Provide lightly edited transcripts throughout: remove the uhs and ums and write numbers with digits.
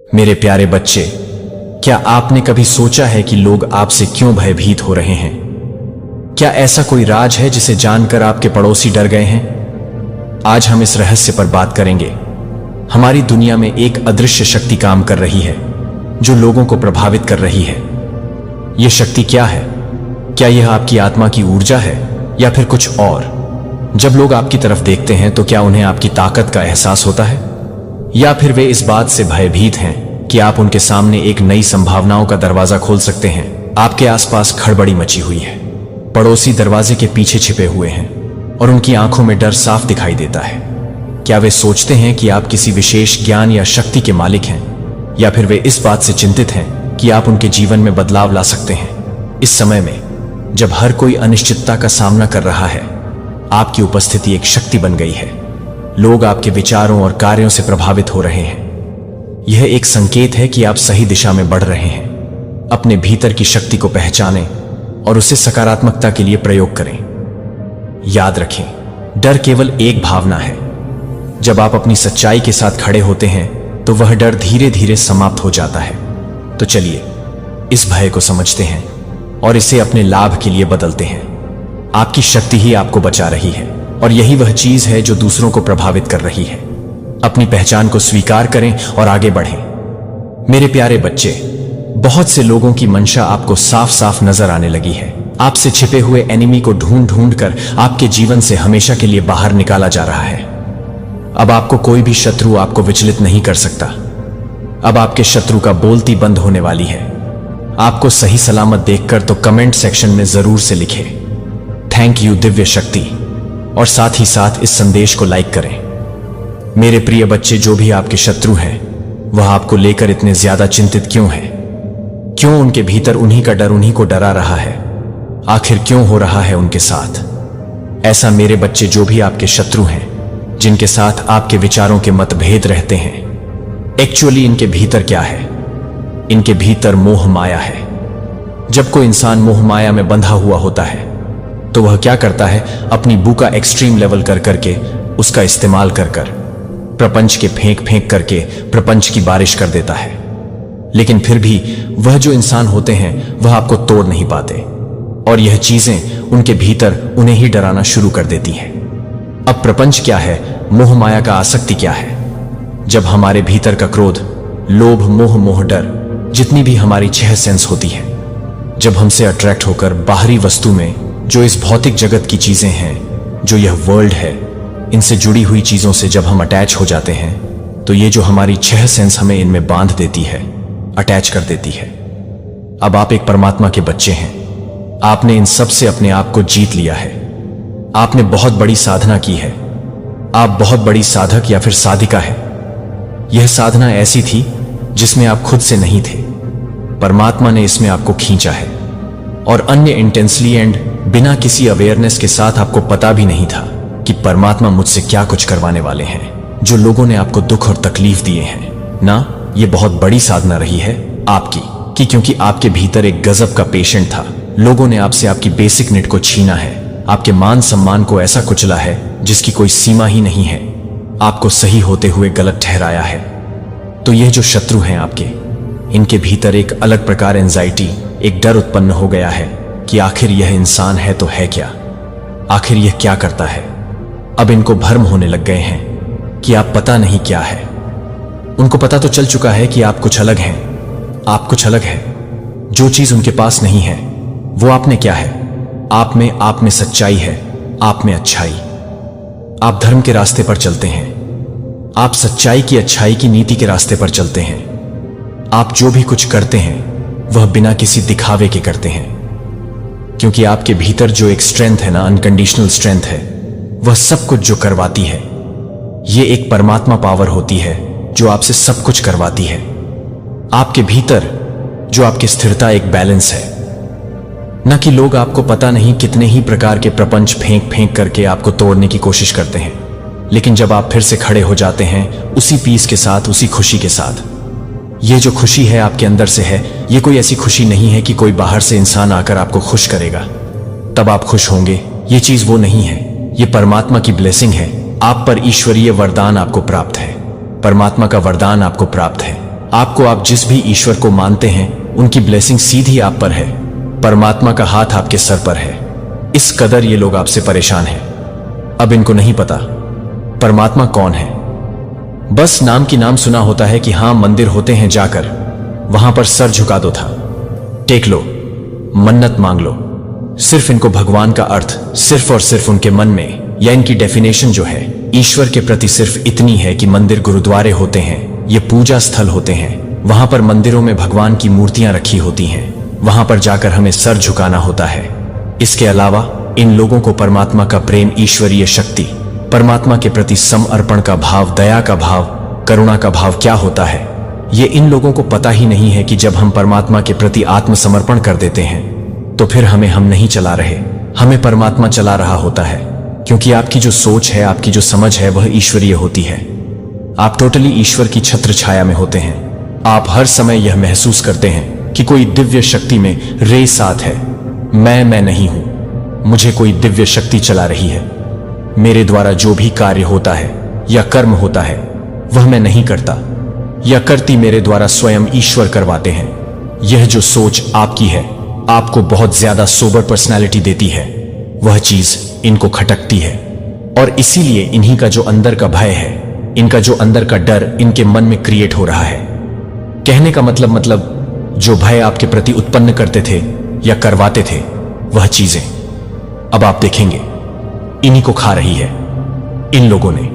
मेरे प्यारे बच्चे, क्या आपने कभी सोचा है कि लोग आपसे क्यों भयभीत हो रहे हैं? क्या ऐसा कोई राज है जिसे जानकर आपके पड़ोसी डर गए हैं? आज हम इस रहस्य पर बात करेंगे। हमारी दुनिया में एक अदृश्य शक्ति काम कर रही है जो लोगों को प्रभावित कर रही है। यह शक्ति क्या है? क्या यह आपकी आत्मा की ऊर्जा है या फिर कुछ और? जब लोग आपकी तरफ देखते हैं तो क्या उन्हें आपकी ताकत का एहसास होता है, या फिर वे इस बात से भयभीत हैं कि आप उनके सामने एक नई संभावनाओं का दरवाजा खोल सकते हैं? आपके आसपास खड़बड़ी मची हुई है। पड़ोसी दरवाजे के पीछे छिपे हुए हैं और उनकी आंखों में डर साफ दिखाई देता है। क्या वे सोचते हैं कि आप किसी विशेष ज्ञान या शक्ति के मालिक हैं, या फिर वे इस बात से चिंतित हैं कि आप उनके जीवन में बदलाव ला सकते हैं? इस समय में जब हर कोई अनिश्चितता का सामना कर रहा है, आपकी उपस्थिति एक शक्ति बन गई है। लोग आपके विचारों और कार्यों से प्रभावित हो रहे हैं। यह एक संकेत है कि आप सही दिशा में बढ़ रहे हैं। अपने भीतर की शक्ति को पहचानें और उसे सकारात्मकता के लिए प्रयोग करें। याद रखें, डर केवल एक भावना है। जब आप अपनी सच्चाई के साथ खड़े होते हैं तो वह डर धीरे धीरे समाप्त हो जाता है। तो चलिए इस भय को समझते हैं और इसे अपने लाभ के लिए बदलते हैं। आपकी शक्ति ही आपको बचा रही है और यही वह चीज है जो दूसरों को प्रभावित कर रही है। अपनी पहचान को स्वीकार करें और आगे बढ़ें। मेरे प्यारे बच्चे, बहुत से लोगों की मंशा आपको साफ साफ नजर आने लगी है। आपसे छिपे हुए एनिमी को ढूंढ ढूंढ कर आपके जीवन से हमेशा के लिए बाहर निकाला जा रहा है। अब आपको कोई भी शत्रु आपको विचलित नहीं कर सकता। अब आपके शत्रु का बोलती बंद होने वाली है। आपको सही सलामत देखकर तो कमेंट सेक्शन में जरूर से लिखें थैंक यू दिव्य शक्ति, और साथ ही साथ इस संदेश को लाइक करें। मेरे प्रिय बच्चे, जो भी आपके शत्रु हैं वह आपको लेकर इतने ज्यादा चिंतित क्यों हैं? क्यों उनके भीतर उन्हीं का डर उन्हीं को डरा रहा है? आखिर क्यों हो रहा है उनके साथ ऐसा? मेरे बच्चे, जो भी आपके शत्रु हैं, जिनके साथ आपके विचारों के मतभेद रहते हैं, एक्चुअली इनके भीतर क्या है? इनके भीतर मोह माया है। जब कोई इंसान मोह माया में बंधा हुआ होता है तो वह क्या करता है? अपनी बू का एक्सट्रीम लेवल कर करके, उसका इस्तेमाल कर कर, प्रपंच के फेंक फेंक करके प्रपंच की बारिश कर देता है। लेकिन फिर भी वह जो इंसान होते हैं वह आपको तोड़ नहीं पाते, और यह चीजें उनके भीतर उन्हें ही डराना शुरू कर देती हैं। अब प्रपंच क्या है? मोह माया का आसक्ति क्या है? जब हमारे भीतर का क्रोध, लोभ, मोह, डर, जितनी भी हमारी 6 सेंस होती है, जब हमसे अट्रैक्ट होकर बाहरी वस्तु में, जो इस भौतिक जगत की चीजें हैं, जो यह वर्ल्ड है, इनसे जुड़ी हुई चीजों से जब हम अटैच हो जाते हैं तो ये जो हमारी 6 सेंस हमें इनमें बांध देती है, अटैच कर देती है। अब आप एक परमात्मा के बच्चे हैं। आपने इन सब से अपने आप को जीत लिया है। आपने बहुत बड़ी साधना की है। आप बहुत बड़ी साधक या फिर साधिका है। यह साधना ऐसी थी जिसमें आप खुद से नहीं थे। परमात्मा ने इसमें आपको खींचा है, और अन्य इंटेंसली एंड बिना किसी अवेयरनेस के साथ आपको पता भी नहीं था कि परमात्मा मुझसे क्या कुछ करवाने वाले हैं। जो लोगों ने आपको दुख और तकलीफ दिए हैं ना, ये बहुत बड़ी साधना रही है आपकी, कि क्योंकि आपके भीतर एक गजब का पेशेंट था। लोगों ने आपसे आपकी बेसिक नीड को छीना है, आपके मान सम्मान को ऐसा कुचला है जिसकी कोई सीमा ही नहीं है, आपको सही होते हुए गलत ठहराया है। तो यह जो शत्रु हैं आपके, इनके भीतर एक अलग प्रकार एंजाइटी, एक डर उत्पन्न हो गया है कि आखिर यह इंसान है तो है क्या? आखिर यह क्या करता है? अब इनको भ्रम होने लग गए हैं कि आप पता नहीं क्या है। उनको पता तो चल चुका है कि आप कुछ अलग हैं। आप कुछ अलग हैं। जो चीज उनके पास नहीं है वो आप में क्या है? आप में सच्चाई है, आप में अच्छाई। आप धर्म के रास्ते पर चलते हैं। आप सच्चाई की, अच्छाई की नीति के रास्ते पर चलते हैं। आप जो भी कुछ करते हैं वह बिना किसी दिखावे के करते हैं, क्योंकि आपके भीतर जो एक स्ट्रेंथ है ना, अनकंडीशनल स्ट्रेंथ है, वह सब कुछ जो करवाती है, ये एक परमात्मा पावर होती है जो आपसे सब कुछ करवाती है। आपके भीतर जो आपकी स्थिरता, एक बैलेंस है। न कि लोग आपको पता नहीं कितने ही प्रकार के प्रपंच फेंक फेंक करके आपको तोड़ने की कोशिश करते हैं, लेकिन जब आप फिर से खड़े हो जाते हैं उसी पीस के साथ, उसी खुशी के साथ, ये जो खुशी है आपके अंदर से है, ये कोई ऐसी खुशी नहीं है कि कोई बाहर से इंसान आकर आपको खुश करेगा तब आप खुश होंगे। ये चीज वो नहीं है। ये परमात्मा की ब्लेसिंग है। आप पर ईश्वरीय वरदान आपको प्राप्त है। परमात्मा का वरदान आपको प्राप्त है। आपको, आप जिस भी ईश्वर को मानते हैं, उनकी ब्लेसिंग सीधी आप पर है। परमात्मा का हाथ आपके सर पर है। इस कदर ये लोग आपसे परेशान हैं। अब इनको नहीं पता परमात्मा कौन है। बस नाम की नाम सुना होता है कि हां मंदिर होते हैं, जाकर वहां पर सर झुका दो, था टेक लो, मन्नत मांग लो। सिर्फ इनको भगवान का अर्थ सिर्फ और सिर्फ उनके मन में, या इनकी डेफिनेशन जो है ईश्वर के प्रति सिर्फ इतनी है कि मंदिर गुरुद्वारे होते हैं, ये पूजा स्थल होते हैं। वहां पर मंदिरों में भगवान की मूर्तियां रखी होती हैं, वहां पर जाकर हमें सर झुकाना होता है। इसके अलावा इन लोगों को परमात्मा का प्रेम, ईश्वरीय शक्ति, परमात्मा के प्रति समर्पण का भाव, दया का भाव, करुणा का भाव क्या होता है, ये इन लोगों को पता ही नहीं है कि जब हम परमात्मा के प्रति आत्मसमर्पण कर देते हैं तो फिर हम नहीं चला रहे, हमें परमात्मा चला रहा होता है। क्योंकि आपकी जो सोच है, आपकी जो समझ है, वह ईश्वरीय होती है। आप टोटली ईश्वर की छत्र छाया में होते हैं। आप हर समय यह महसूस करते हैं कि कोई दिव्य शक्ति में रे साथ है। मैं नहीं हूं, मुझे कोई दिव्य शक्ति चला रही है। मेरे द्वारा जो भी कार्य होता है या कर्म होता है वह मैं नहीं करता, या करती मेरे द्वारा स्वयं ईश्वर करवाते हैं। यह जो सोच आपकी है आपको बहुत ज्यादा सोबर पर्सनालिटी देती है, वह चीज इनको खटकती है। और इसीलिए इन्हीं का जो अंदर का भय है, इनका जो अंदर का डर इनके मन में क्रिएट हो रहा है। कहने का मतलब जो भय आपके प्रति उत्पन्न करते थे या करवाते थे, वह चीजें अब आप देखेंगे इन्हीं को खा रही है। इन लोगों ने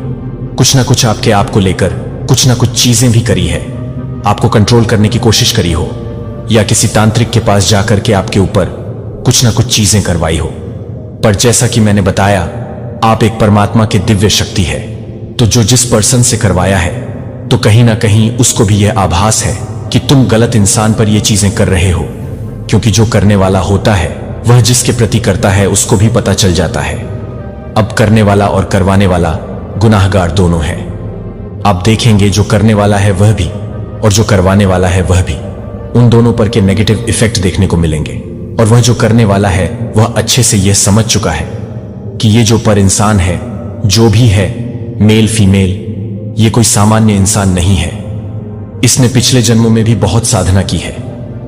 कुछ ना कुछ आपके आप को लेकर कुछ ना कुछ चीजें भी करी है, आपको कंट्रोल करने की कोशिश करी हो, या किसी तांत्रिक के पास जाकर के आपके ऊपर कुछ ना कुछ चीजें करवाई हो। पर जैसा कि मैंने बताया, आप एक परमात्मा के दिव्य शक्ति है, तो जो जिस पर्सन से करवाया है, तो कहीं ना कहीं उसको भी यह आभास है कि तुम गलत इंसान पर यह चीजें कर रहे हो। क्योंकि जो करने वाला होता है वह जिसके प्रति करता है उसको भी पता चल जाता है। अब करने वाला और करवाने वाला गुनाहगार दोनों हैं। आप देखेंगे जो करने वाला है वह भी और जो करवाने वाला है वह भी, उन दोनों पर के नेगेटिव इफेक्ट देखने को मिलेंगे। और वह जो करने वाला है वह अच्छे से यह समझ चुका है कि ये जो पर इंसान है, जो भी है, मेल फीमेल, ये कोई सामान्य इंसान नहीं है। इसने पिछले जन्मों में भी बहुत साधना की है,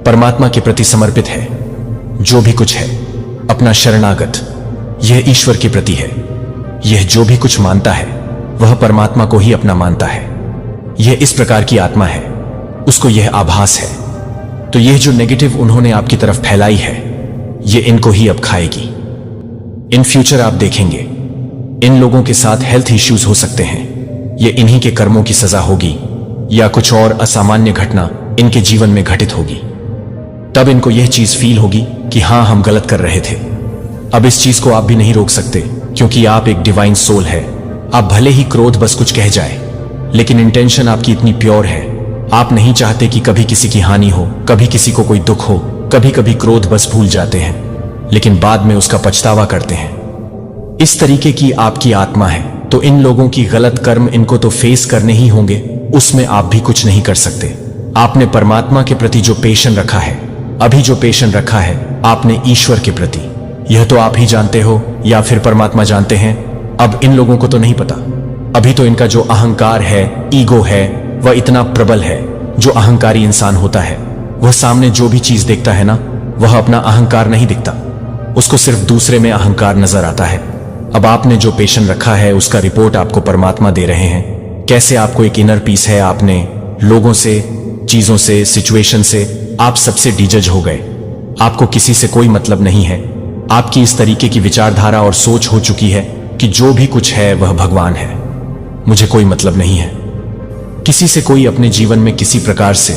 परमात्मा के प्रति समर्पित है। जो भी कुछ है अपना शरणागत, यह ईश्वर के प्रति है। यह जो भी कुछ मानता है वह परमात्मा को ही अपना मानता है। यह इस प्रकार की आत्मा है, उसको यह आभास है। तो यह जो नेगेटिव उन्होंने आपकी तरफ फैलाई है, यह इनको ही अब खाएगी। इन फ्यूचर आप देखेंगे इन लोगों के साथ हेल्थ इश्यूज हो सकते हैं। यह इन्हीं के कर्मों की सजा होगी, या कुछ और असामान्य घटना इनके जीवन में घटित होगी। तब इनको यह चीज फील होगी कि हां, हम गलत कर रहे थे। अब इस चीज को आप भी नहीं रोक सकते, क्योंकि आप एक डिवाइन सोल है। आप भले ही क्रोध बस कुछ कह जाए, लेकिन इंटेंशन आपकी इतनी प्योर है, आप नहीं चाहते कि कभी किसी की हानि हो, कभी किसी को कोई दुख हो। कभी कभी क्रोध बस भूल जाते हैं, लेकिन बाद में उसका पछतावा करते हैं। इस तरीके की आपकी आत्मा है। तो इन लोगों की गलत कर्म इनको तो फेस करने ही होंगे, उसमें आप भी कुछ नहीं कर सकते। आपने परमात्मा के प्रति जो पेशन रखा है, अभी जो पेशन रखा है आपने ईश्वर के प्रति, यह तो आप ही जानते हो या फिर परमात्मा जानते हैं। अब इन लोगों को तो नहीं पता। अभी तो इनका जो अहंकार है, ईगो है, वह इतना प्रबल है। जो अहंकारी इंसान होता है वह सामने जो भी चीज देखता है ना, वह अपना अहंकार नहीं दिखता, उसको सिर्फ दूसरे में अहंकार नजर आता है। अब आपने जो पेशन रखा है उसका रिपोर्ट आपको परमात्मा दे रहे हैं। कैसे आपको एक इनर पीस है, आपने लोगों से, चीजों से, सिचुएशन से, आप सबसे डीजज हो गए। आपको किसी से कोई मतलब नहीं है। आपकी इस तरीके की विचारधारा और सोच हो चुकी है कि जो भी कुछ है वह भगवान है, मुझे कोई मतलब नहीं है। किसी से कोई अपने जीवन में किसी प्रकार से,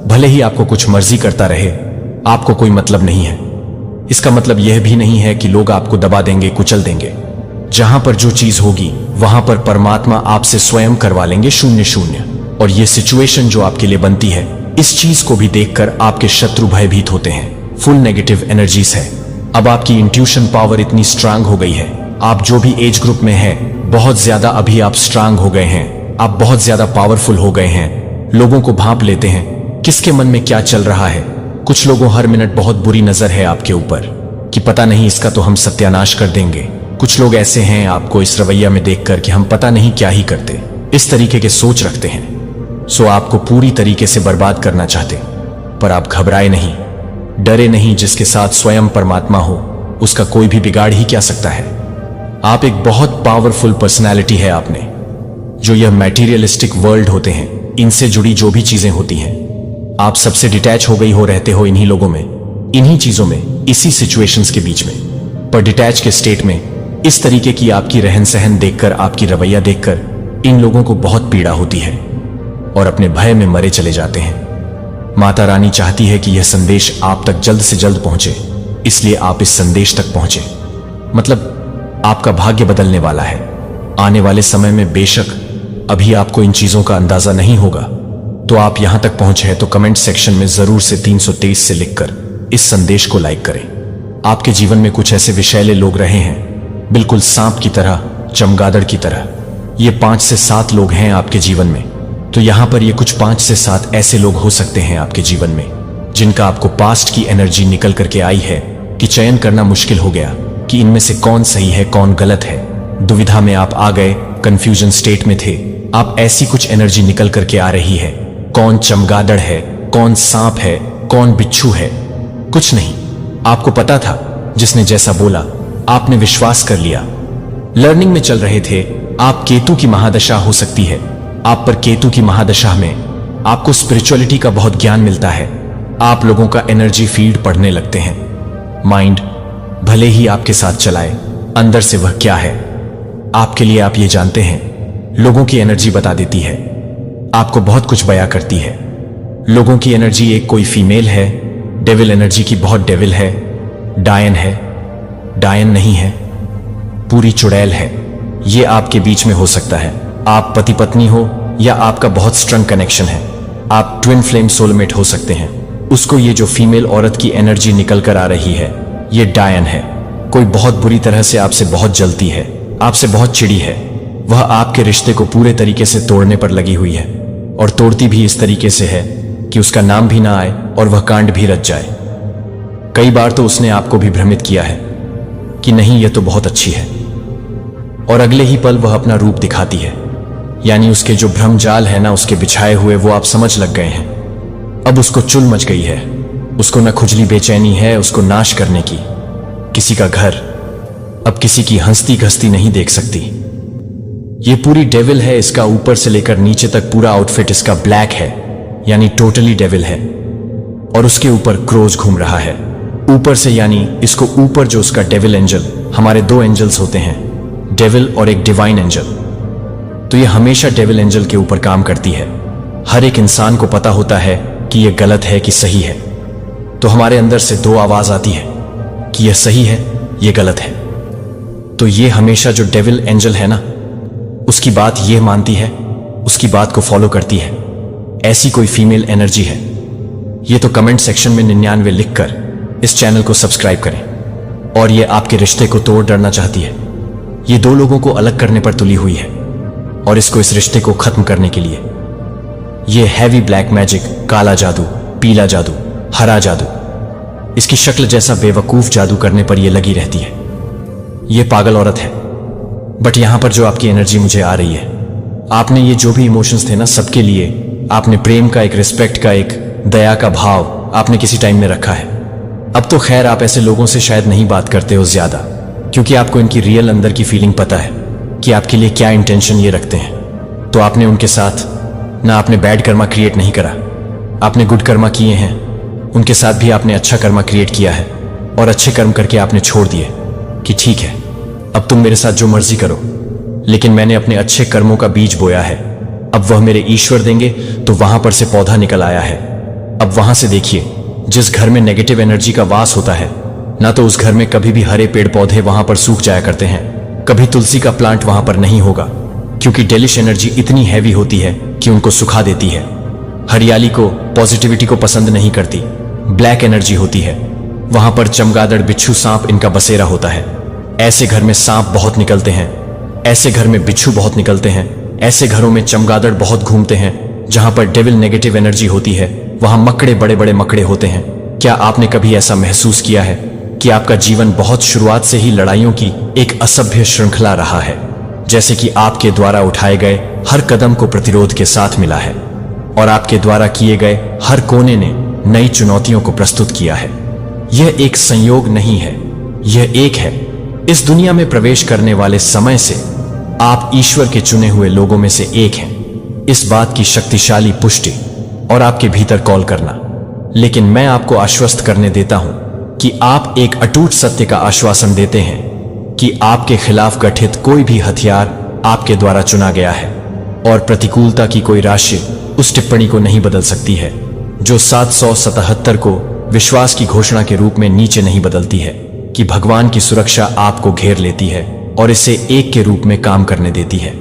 भले ही आपको कुछ मर्जी करता रहे, आपको कोई मतलब नहीं है। इसका मतलब यह भी नहीं है कि लोग आपको दबा देंगे, कुचल देंगे। जहां पर जो चीज होगी वहां पर परमात्मा आपसे स्वयं करवा लेंगे 0-0। और यह सिचुएशन जो आपके लिए बनती है, इस चीज को भी देखकर आपके शत्रु भयभीत होते हैं। फुल नेगेटिव एनर्जीज है। अब आपकी इंट्यूशन पावर इतनी स्ट्रांग हो गई है। आप जो भी एज ग्रुप में है, बहुत ज्यादा अभी आप स्ट्रांग हो गए हैं। आप बहुत ज्यादा पावरफुल हो गए हैं। लोगों को भांप लेते हैं किसके मन में क्या चल रहा है। कुछ लोगों हर मिनट बहुत बुरी नजर है आपके ऊपर कि पता नहीं इसका तो हम सत्यानाश कर देंगे। कुछ लोग ऐसे हैं आपको इस रवैया में देखकर कि हम पता नहीं क्या ही करते, इस तरीके के सोच रखते हैं। सो आपको पूरी तरीके से बर्बाद करना चाहते। पर आप घबराए नहीं, डरे नहीं। जिसके साथ स्वयं परमात्मा हो उसका कोई भी बिगाड़ ही क्या सकता है। आप एक बहुत पावरफुल पर्सनैलिटी है। आपने जो यह मैटीरियलिस्टिक वर्ल्ड होते हैं, इनसे जुड़ी जो भी चीजें होती हैं, आप सबसे डिटैच हो गई हो, रहते हो इन्हीं लोगों में, इन्हीं चीजों में, इसी सिचुएशंस के बीच में। पर डिटैच के स्टेट में इस तरीके की आपकी रहन सहन देखकर, आपकी रवैया देखकर इन लोगों को बहुत पीड़ा होती है और अपने भय में मरे चले जाते हैं। माता रानी चाहती है कि यह संदेश आप तक जल्द से जल्द पहुंचे, इसलिए आप इस संदेश तक पहुंचे। मतलब आपका भाग्य बदलने वाला है आने वाले समय में। बेशक अभी आपको इन चीजों का अंदाजा नहीं होगा, तो आप यहां तक पहुंचे हैं तो कमेंट सेक्शन में जरूर से 323 से लिखकर इस संदेश को लाइक करें। आपके जीवन में कुछ ऐसे विषैले लोग रहे हैं, बिल्कुल सांप की तरह, चमगादड़ की तरह। ये 5 से 7 लोग हैं आपके जीवन में। तो यहां पर ये कुछ 5 से 7 ऐसे लोग हो सकते हैं आपके जीवन में, जिनका आपको पास्ट की एनर्जी निकल करके आई है कि चयन करना मुश्किल हो गया कि इनमें से कौन सही है कौन गलत है। दुविधा में आप आ गए, कंफ्यूजन स्टेट में थे आप। ऐसी कुछ एनर्जी निकल करके आ रही है। कौन चमगादड़ है, कौन सांप है, कौन बिच्छू है, कुछ नहीं। आपको पता था, जिसने जैसा बोला आपने विश्वास कर लिया। लर्निंग में चल रहे थे आप। केतु की महादशा हो सकती है आप पर। केतु की महादशा में आपको स्पिरिचुअलिटी का बहुत ज्ञान मिलता है। आप लोगों का एनर्जी फील्ड पढ़ने लगते हैं। माइंड भले ही आपके साथ चलाए, अंदर से वह क्या है आपके लिए आप ये जानते हैं। लोगों की एनर्जी बता देती है, आपको बहुत कुछ बयां करती है। लोगों की एनर्जी एक कोई फीमेल है, डेविल एनर्जी की बहुत डेविल है, डायन है, डायन नहीं है, पूरी चुड़ैल है। ये आपके बीच में हो सकता है। आप पति पत्नी हो या आपका बहुत स्ट्रॉन्ग कनेक्शन है। आप ट्विन फ्लेम सोलमेट हो सकते हैं। उसको ये जो फीमेल औरत की एनर्जी निकल कर आ रही है, ये डायन है। कोई बहुत बुरी तरह से आपसे बहुत जलती है, आपसे बहुत चिड़ी है। वह आपके रिश्ते को पूरे तरीके से तोड़ने पर लगी हुई है और तोड़ती भी इस तरीके से है कि उसका नाम भी ना आए और वह कांड भी रच जाए। कई बार तो उसने आपको भी भ्रमित किया है कि नहीं यह तो बहुत अच्छी है, और अगले ही पल वह अपना रूप दिखाती है। यानी उसके जो भ्रम जाल है ना, उसके बिछाए हुए, वो आप समझ लग गए हैं। अब उसको चुल मच गई है। उसको न खुजली बेचैनी है उसको नाश करने की। किसी का घर अब किसी की हंसती घसती नहीं देख सकती। ये पूरी डेविल है। इसका ऊपर से लेकर नीचे तक पूरा आउटफिट इसका ब्लैक है, यानी टोटली डेविल है। और उसके ऊपर क्रोज घूम रहा है ऊपर से, यानी इसको ऊपर जो उसका डेविल एंजल, हमारे 2 एंजल्स होते हैं, डेविल और एक डिवाइन एंजल। तो ये हमेशा डेविल एंजल के ऊपर काम करती है। हर एक इंसान को पता होता है कि यह गलत है कि सही है। तो हमारे अंदर से 2 आवाज आती है कि यह सही है, यह गलत है। तो ये हमेशा जो डेविल एंजल है ना, उसकी बात ये मानती है, उसकी बात को फॉलो करती है। ऐसी कोई फीमेल एनर्जी है। ये तो कमेंट सेक्शन में 99 लिखकर इस चैनल को सब्सक्राइब करें। और ये आपके रिश्ते को तोड़ डालना चाहती है। ये 2 लोगों को अलग करने पर तुली हुई है और इसको इस रिश्ते को खत्म करने के लिए ये हैवी ब्लैक मैजिक, काला जादू, पीला जादू, हरा जादू, इसकी शक्ल जैसा बेवकूफ जादू करने पर यह लगी रहती है। ये पागल औरत है। बट यहां पर जो आपकी एनर्जी मुझे आ रही है, आपने ये जो भी इमोशंस थे ना, सबके लिए आपने प्रेम का एक, रिस्पेक्ट का एक, दया का भाव आपने किसी टाइम में रखा है। अब तो खैर आप ऐसे लोगों से शायद नहीं बात करते हो ज्यादा, क्योंकि आपको इनकी रियल अंदर की फीलिंग पता है कि आपके लिए क्या इंटेंशन ये रखते हैं। तो आपने उनके साथ ना आपने बैड कर्मा क्रिएट नहीं करा, आपने गुड कर्मा किए हैं। उनके साथ भी आपने अच्छा कर्मा क्रिएट किया है और अच्छे कर्म करके आपने छोड़ दिए कि ठीक है अब तुम मेरे साथ जो मर्जी करो, लेकिन मैंने अपने अच्छे कर्मों का बीज बोया है। अब वह मेरे ईश्वर देंगे तो वहां पर से पौधा निकल आया है। अब वहां से देखिए, जिस घर में नेगेटिव एनर्जी का वास होता है ना, तो उस घर में कभी भी हरे पेड़ पौधे वहां पर सूख जाया करते हैं। कभी तुलसी का प्लांट वहां पर नहीं होगा, क्योंकि डेलिश एनर्जी इतनी हैवी होती है कि उनको सुखा देती है। हरियाली को, पॉजिटिविटी को पसंद नहीं करती। ब्लैक एनर्जी होती है वहां पर। चमगादड़, बिच्छू, सांप इनका बसेरा होता है। ऐसे घर में सांप बहुत निकलते हैं, ऐसे घर में बिच्छू बहुत निकलते हैं, ऐसे घरों में चमगादड़ बहुत घूमते हैं। जहां पर डेविल नेगेटिव एनर्जी होती है वहां मकड़े, बड़े बड़े मकड़े होते हैं। क्या आपने कभी ऐसा महसूस किया है कि आपका जीवन बहुत शुरुआत से ही लड़ाइयों की एक असभ्य श्रृंखला रहा है, जैसे कि आपके द्वारा उठाए गए हर कदम को प्रतिरोध के साथ मिला है। और आपके द्वारा किए गए हर कोने ने नई चुनौतियों को प्रस्तुत किया है। यह एक संयोग नहीं है, यह एक है। इस दुनिया में प्रवेश करने वाले समय से आप ईश्वर के चुने हुए लोगों में से एक हैं। इस बात की शक्तिशाली पुष्टि और आपके भीतर कॉल करना। लेकिन मैं आपको आश्वस्त करने देता हूं कि आप एक अटूट सत्य का आश्वासन देते हैं कि आपके खिलाफ गठित कोई भी हथियार आपके द्वारा चुना गया है और प्रतिकूलता की कोई राशि उस टिप्पणी को नहीं बदल सकती है जो 777 को विश्वास की घोषणा के रूप में नीचे नहीं बदलती है कि भगवान की सुरक्षा आपको घेर लेती है और इसे एक के रूप में काम करने देती है।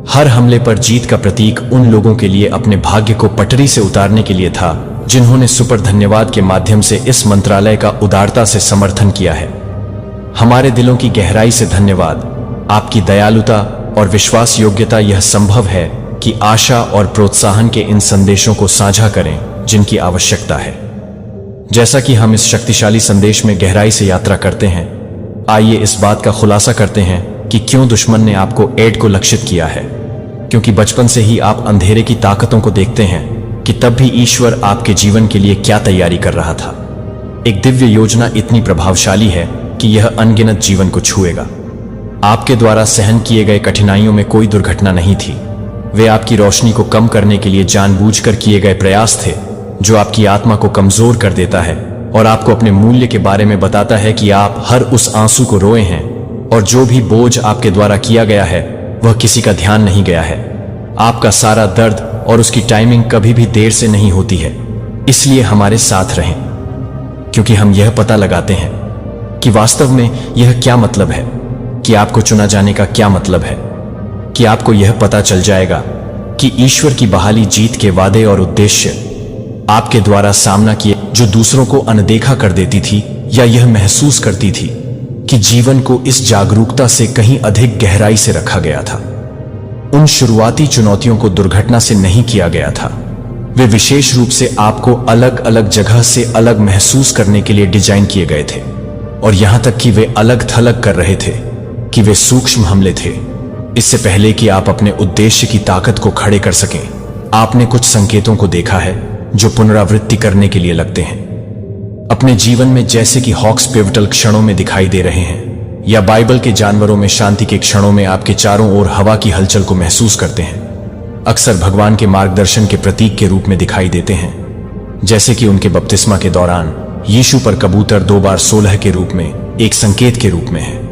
हर हमले पर जीत का प्रतीक उन लोगों के लिए अपने भाग्य को पटरी से उतारने के लिए था जिन्होंने सुपर धन्यवाद के माध्यम से इस मंत्रालय का उदारता से समर्थन किया है। हमारे दिलों की गहराई से धन्यवाद। आपकी दयालुता और विश्वास योग्यता यह संभव है कि आशा और प्रोत्साहन के इन संदेशों को साझा करें जिनकी आवश्यकता है। जैसा कि हम इस शक्तिशाली संदेश में गहराई से यात्रा करते हैं, आइए इस बात का खुलासा करते हैं कि क्यों दुश्मन ने आपको एड को लक्षित किया है। क्योंकि बचपन से ही आप अंधेरे की ताकतों को देखते हैं कि तब भी ईश्वर आपके जीवन के लिए क्या तैयारी कर रहा था। एक दिव्य योजना इतनी प्रभावशाली है कि यह अनगिनत जीवन को छुएगा। आपके द्वारा सहन किए गए कठिनाइयों में कोई दुर्घटना नहीं थी। वे आपकी रोशनी को कम करने के लिए जानबूझकर किए गए प्रयास थे जो आपकी आत्मा को कमजोर कर देता है और आपको अपने मूल्य के बारे में बताता है कि आप हर उस आंसू को रोए हैं और जो भी बोझ आपके द्वारा किया गया है वह किसी का ध्यान नहीं गया है। आपका सारा दर्द और उसकी टाइमिंग कभी भी देर से नहीं होती है। इसलिए हमारे साथ रहें, क्योंकि हम यह पता लगाते हैं कि वास्तव में यह क्या मतलब है, कि आपको चुना जाने का क्या मतलब है, कि आपको यह पता चल जाएगा कि ईश्वर की बहाली जीत के वादे और उद्देश्य आपके द्वारा सामना किए जो दूसरों को अनदेखा कर देती थी या यह महसूस करती थी कि जीवन को इस जागरूकता से कहीं अधिक गहराई से रखा गया था। उन शुरुआती चुनौतियों को दुर्घटना से नहीं किया गया था। वे विशेष रूप से आपको अलग अलग जगह से अलग महसूस करने के लिए डिजाइन किए गए थे और यहां तक कि वे अलग थलग कर रहे थे कि वे सूक्ष्म हमले थे। इससे पहले कि आप अपने उद्देश्य की ताकत को खड़े कर सकें, आपने कुछ संकेतों को देखा है जो पुनरावृत्ति करने के लिए लगते हैं अपने जीवन में, जैसे कि हॉक्स पिवटल क्षणों में दिखाई दे रहे हैं या बाइबल के जानवरों में शांति के क्षणों में आपके चारों ओर हवा की हलचल को महसूस करते हैं। अक्सर भगवान के मार्गदर्शन के प्रतीक के रूप में दिखाई देते हैं, जैसे कि उनके बपतिस्मा के दौरान यीशु पर कबूतर 2 बार 16 के रूप में एक संकेत के रूप में है।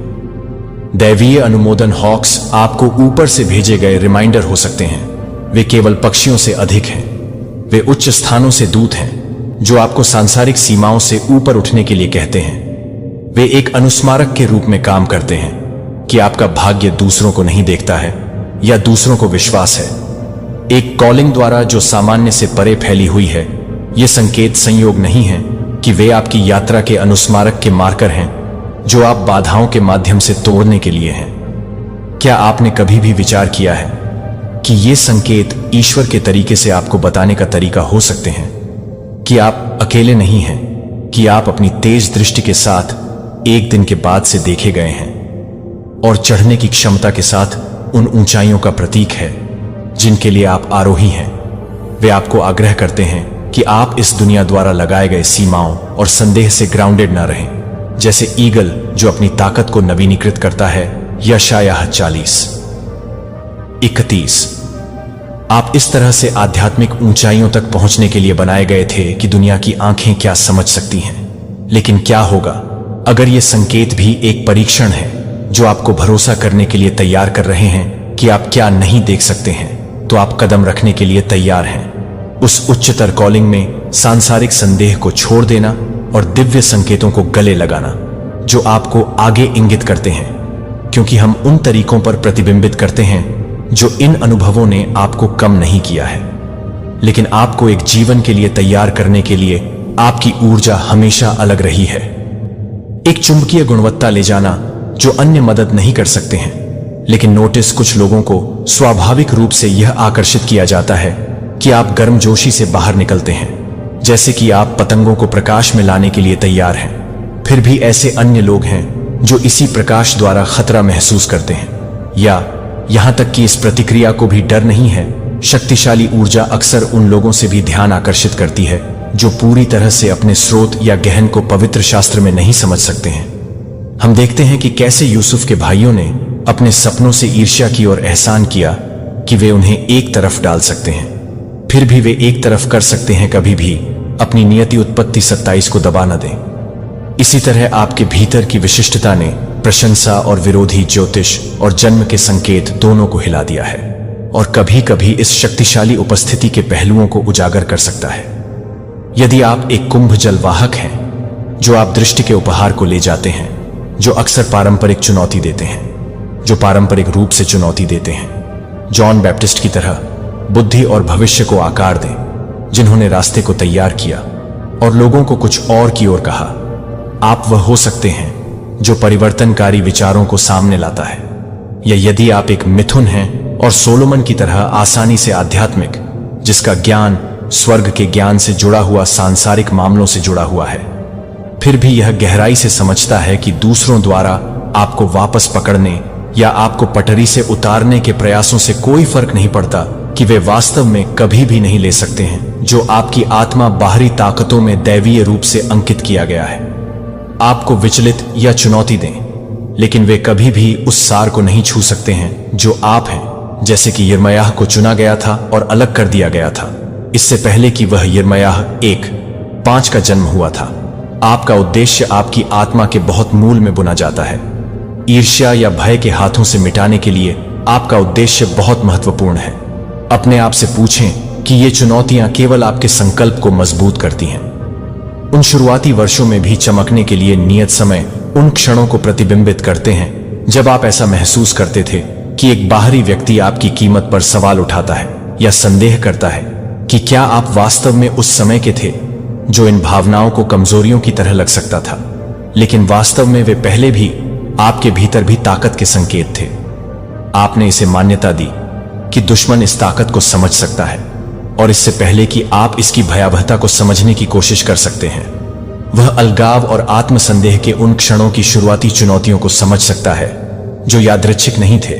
दैवीय अनुमोदन हॉक्स आपको ऊपर से भेजे गए रिमाइंडर हो सकते हैं। वे केवल पक्षियों से अधिक हैं। वे उच्च स्थानों से दूत हैं जो आपको सांसारिक सीमाओं से ऊपर उठने के लिए कहते हैं। वे एक अनुस्मारक के रूप में काम करते हैं कि आपका भाग्य दूसरों को नहीं देखता है या दूसरों को विश्वास है। एक कॉलिंग द्वारा जो सामान्य से परे फैली हुई है। ये संकेत संयोग नहीं है कि वे आपकी यात्रा के अनुस्मारक के मार्कर हैं जो आप बाधाओं के माध्यम से तोड़ने के लिए हैं। क्या आपने कभी भी विचार किया है कि ये संकेत ईश्वर के तरीके से आपको बताने का तरीका हो सकते हैं कि आप अकेले नहीं हैं, कि आप अपनी तेज दृष्टि के साथ एक दिन के बाद से देखे गए हैं और चढ़ने की क्षमता के साथ उन ऊंचाइयों का प्रतीक है जिनके लिए आप आरोही हैं। वे आपको आग्रह करते हैं कि आप इस दुनिया द्वारा लगाए गए सीमाओं और संदेह से ग्राउंडेड न रहें, जैसे ईगल जो अपनी ताकत को नवीनीकृत करता है। यशायाह 40:31। आप इस तरह से आध्यात्मिक ऊंचाइयों तक पहुंचने के लिए बनाए गए थे कि दुनिया की आंखें क्या समझ सकती हैं। लेकिन क्या होगा अगर ये संकेत भी एक परीक्षण है जो आपको भरोसा करने के लिए तैयार कर रहे हैं कि आप क्या नहीं देख सकते हैं, तो आप कदम रखने के लिए तैयार हैं। उस उच्चतर कॉलिंग में सांसारिक संदेह को छोड़ देना और दिव्य संकेतों को गले लगाना जो आपको आगे इंगित करते हैं, क्योंकि हम उन तरीकों पर प्रतिबिंबित करते हैं जो इन अनुभवों ने आपको कम नहीं किया है, लेकिन आपको एक जीवन के लिए तैयार करने के लिए आपकी ऊर्जा हमेशा अलग रही है। एक चुंबकीय गुणवत्ता ले जाना जो अन्य मदद नहीं कर सकते हैं। लेकिन नोटिस, कुछ लोगों को स्वाभाविक रूप से यह आकर्षित किया जाता है कि आप गर्मजोशी से बाहर निकलते हैं, जैसे कि आप पतंगों को प्रकाश में लाने के लिए तैयार हैं। फिर भी ऐसे अन्य लोग हैं जो इसी प्रकाश द्वारा खतरा महसूस करते हैं, या यहां तक कि इस प्रतिक्रिया को भी डर नहीं है शक्तिशाली ऊर्जा अक्सर उन लोगों से भी ध्यान आकर्षित करती है जो पूरी तरह से अपने स्रोत या गहन को पवित्र शास्त्र में नहीं समझ सकते हैं। हम देखते हैं कि कैसे यूसुफ के भाइयों ने अपने सपनों से ईर्ष्या की और एहसान किया कि वे उन्हें एक तरफ डाल सकते हैं, फिर भी वे एक तरफ कर सकते हैं, कभी भी अपनी नियति उत्पत्ति 27 को दबा न दें। इसी तरह आपके भीतर की विशिष्टता ने प्रशंसा और विरोधी ज्योतिष और जन्म के संकेत दोनों को हिला दिया है और कभी कभी इस शक्तिशाली उपस्थिति के पहलुओं को उजागर कर सकता है। यदि आप एक कुंभ जलवाहक हैं जो आप दृष्टि के उपहार को ले जाते हैं, जो अक्सर पारंपरिक चुनौती देते हैं, जो पारंपरिक रूप से चुनौती देते हैं, जॉन बैप्टिस्ट की तरह बुद्धि और भविष्य को आकार दें, जिन्होंने रास्ते को तैयार किया और लोगों को कुछ और की ओर कहा, आप वह हो सकते हैं जो परिवर्तनकारी विचारों को सामने लाता है। या यदि आप एक मिथुन हैं और सोलोमन की तरह आसानी से आध्यात्मिक, जिसका ज्ञान स्वर्ग के ज्ञान से जुड़ा हुआ सांसारिक मामलों से जुड़ा हुआ है, फिर भी यह गहराई से समझता है कि दूसरों द्वारा आपको वापस पकड़ने या आपको पटरी से उतारने के प्रयासों से कोई फर्क नहीं पड़ता कि वे वास्तव में कभी भी नहीं ले सकते हैं जो आपकी आत्मा बाहरी ताकतों में दैवीय रूप से अंकित किया गया है। आपको विचलित या चुनौती दें, लेकिन वे कभी भी उस सार को नहीं छू सकते हैं जो आप हैं, जैसे कि यिर्मयाह को चुना गया था और अलग कर दिया गया था इससे पहले कि वह यिर्मयाह 1:5 का जन्म हुआ था। आपका उद्देश्य आपकी आत्मा के बहुत मूल में बुना जाता है। ईर्ष्या या भय के हाथों से मिटाने के लिए आपका उद्देश्य बहुत महत्वपूर्ण है। अपने आप से पूछें कि ये चुनौतियां केवल आपके संकल्प को मजबूत करती हैं। उन शुरुआती वर्षों में भी चमकने के लिए नियत समय उन क्षणों को प्रतिबिंबित करते हैं जब आप ऐसा महसूस करते थे कि एक बाहरी व्यक्ति आपकी कीमत पर सवाल उठाता है या संदेह करता है कि क्या आप वास्तव में उस समय के थे जो इन भावनाओं को कमजोरियों की तरह लग सकता था, लेकिन वास्तव में वे पहले भी आपके भीतर भी ताकत के संकेत थे। आपने इसे मान्यता दी कि दुश्मन इस ताकत को समझ सकता है और इससे पहले कि आप इसकी भयावहता को समझने की कोशिश कर सकते हैं, वह अलगाव और आत्मसंदेह के उन क्षणों की शुरुआती चुनौतियों को समझ सकता है जो यादृच्छिक नहीं थे।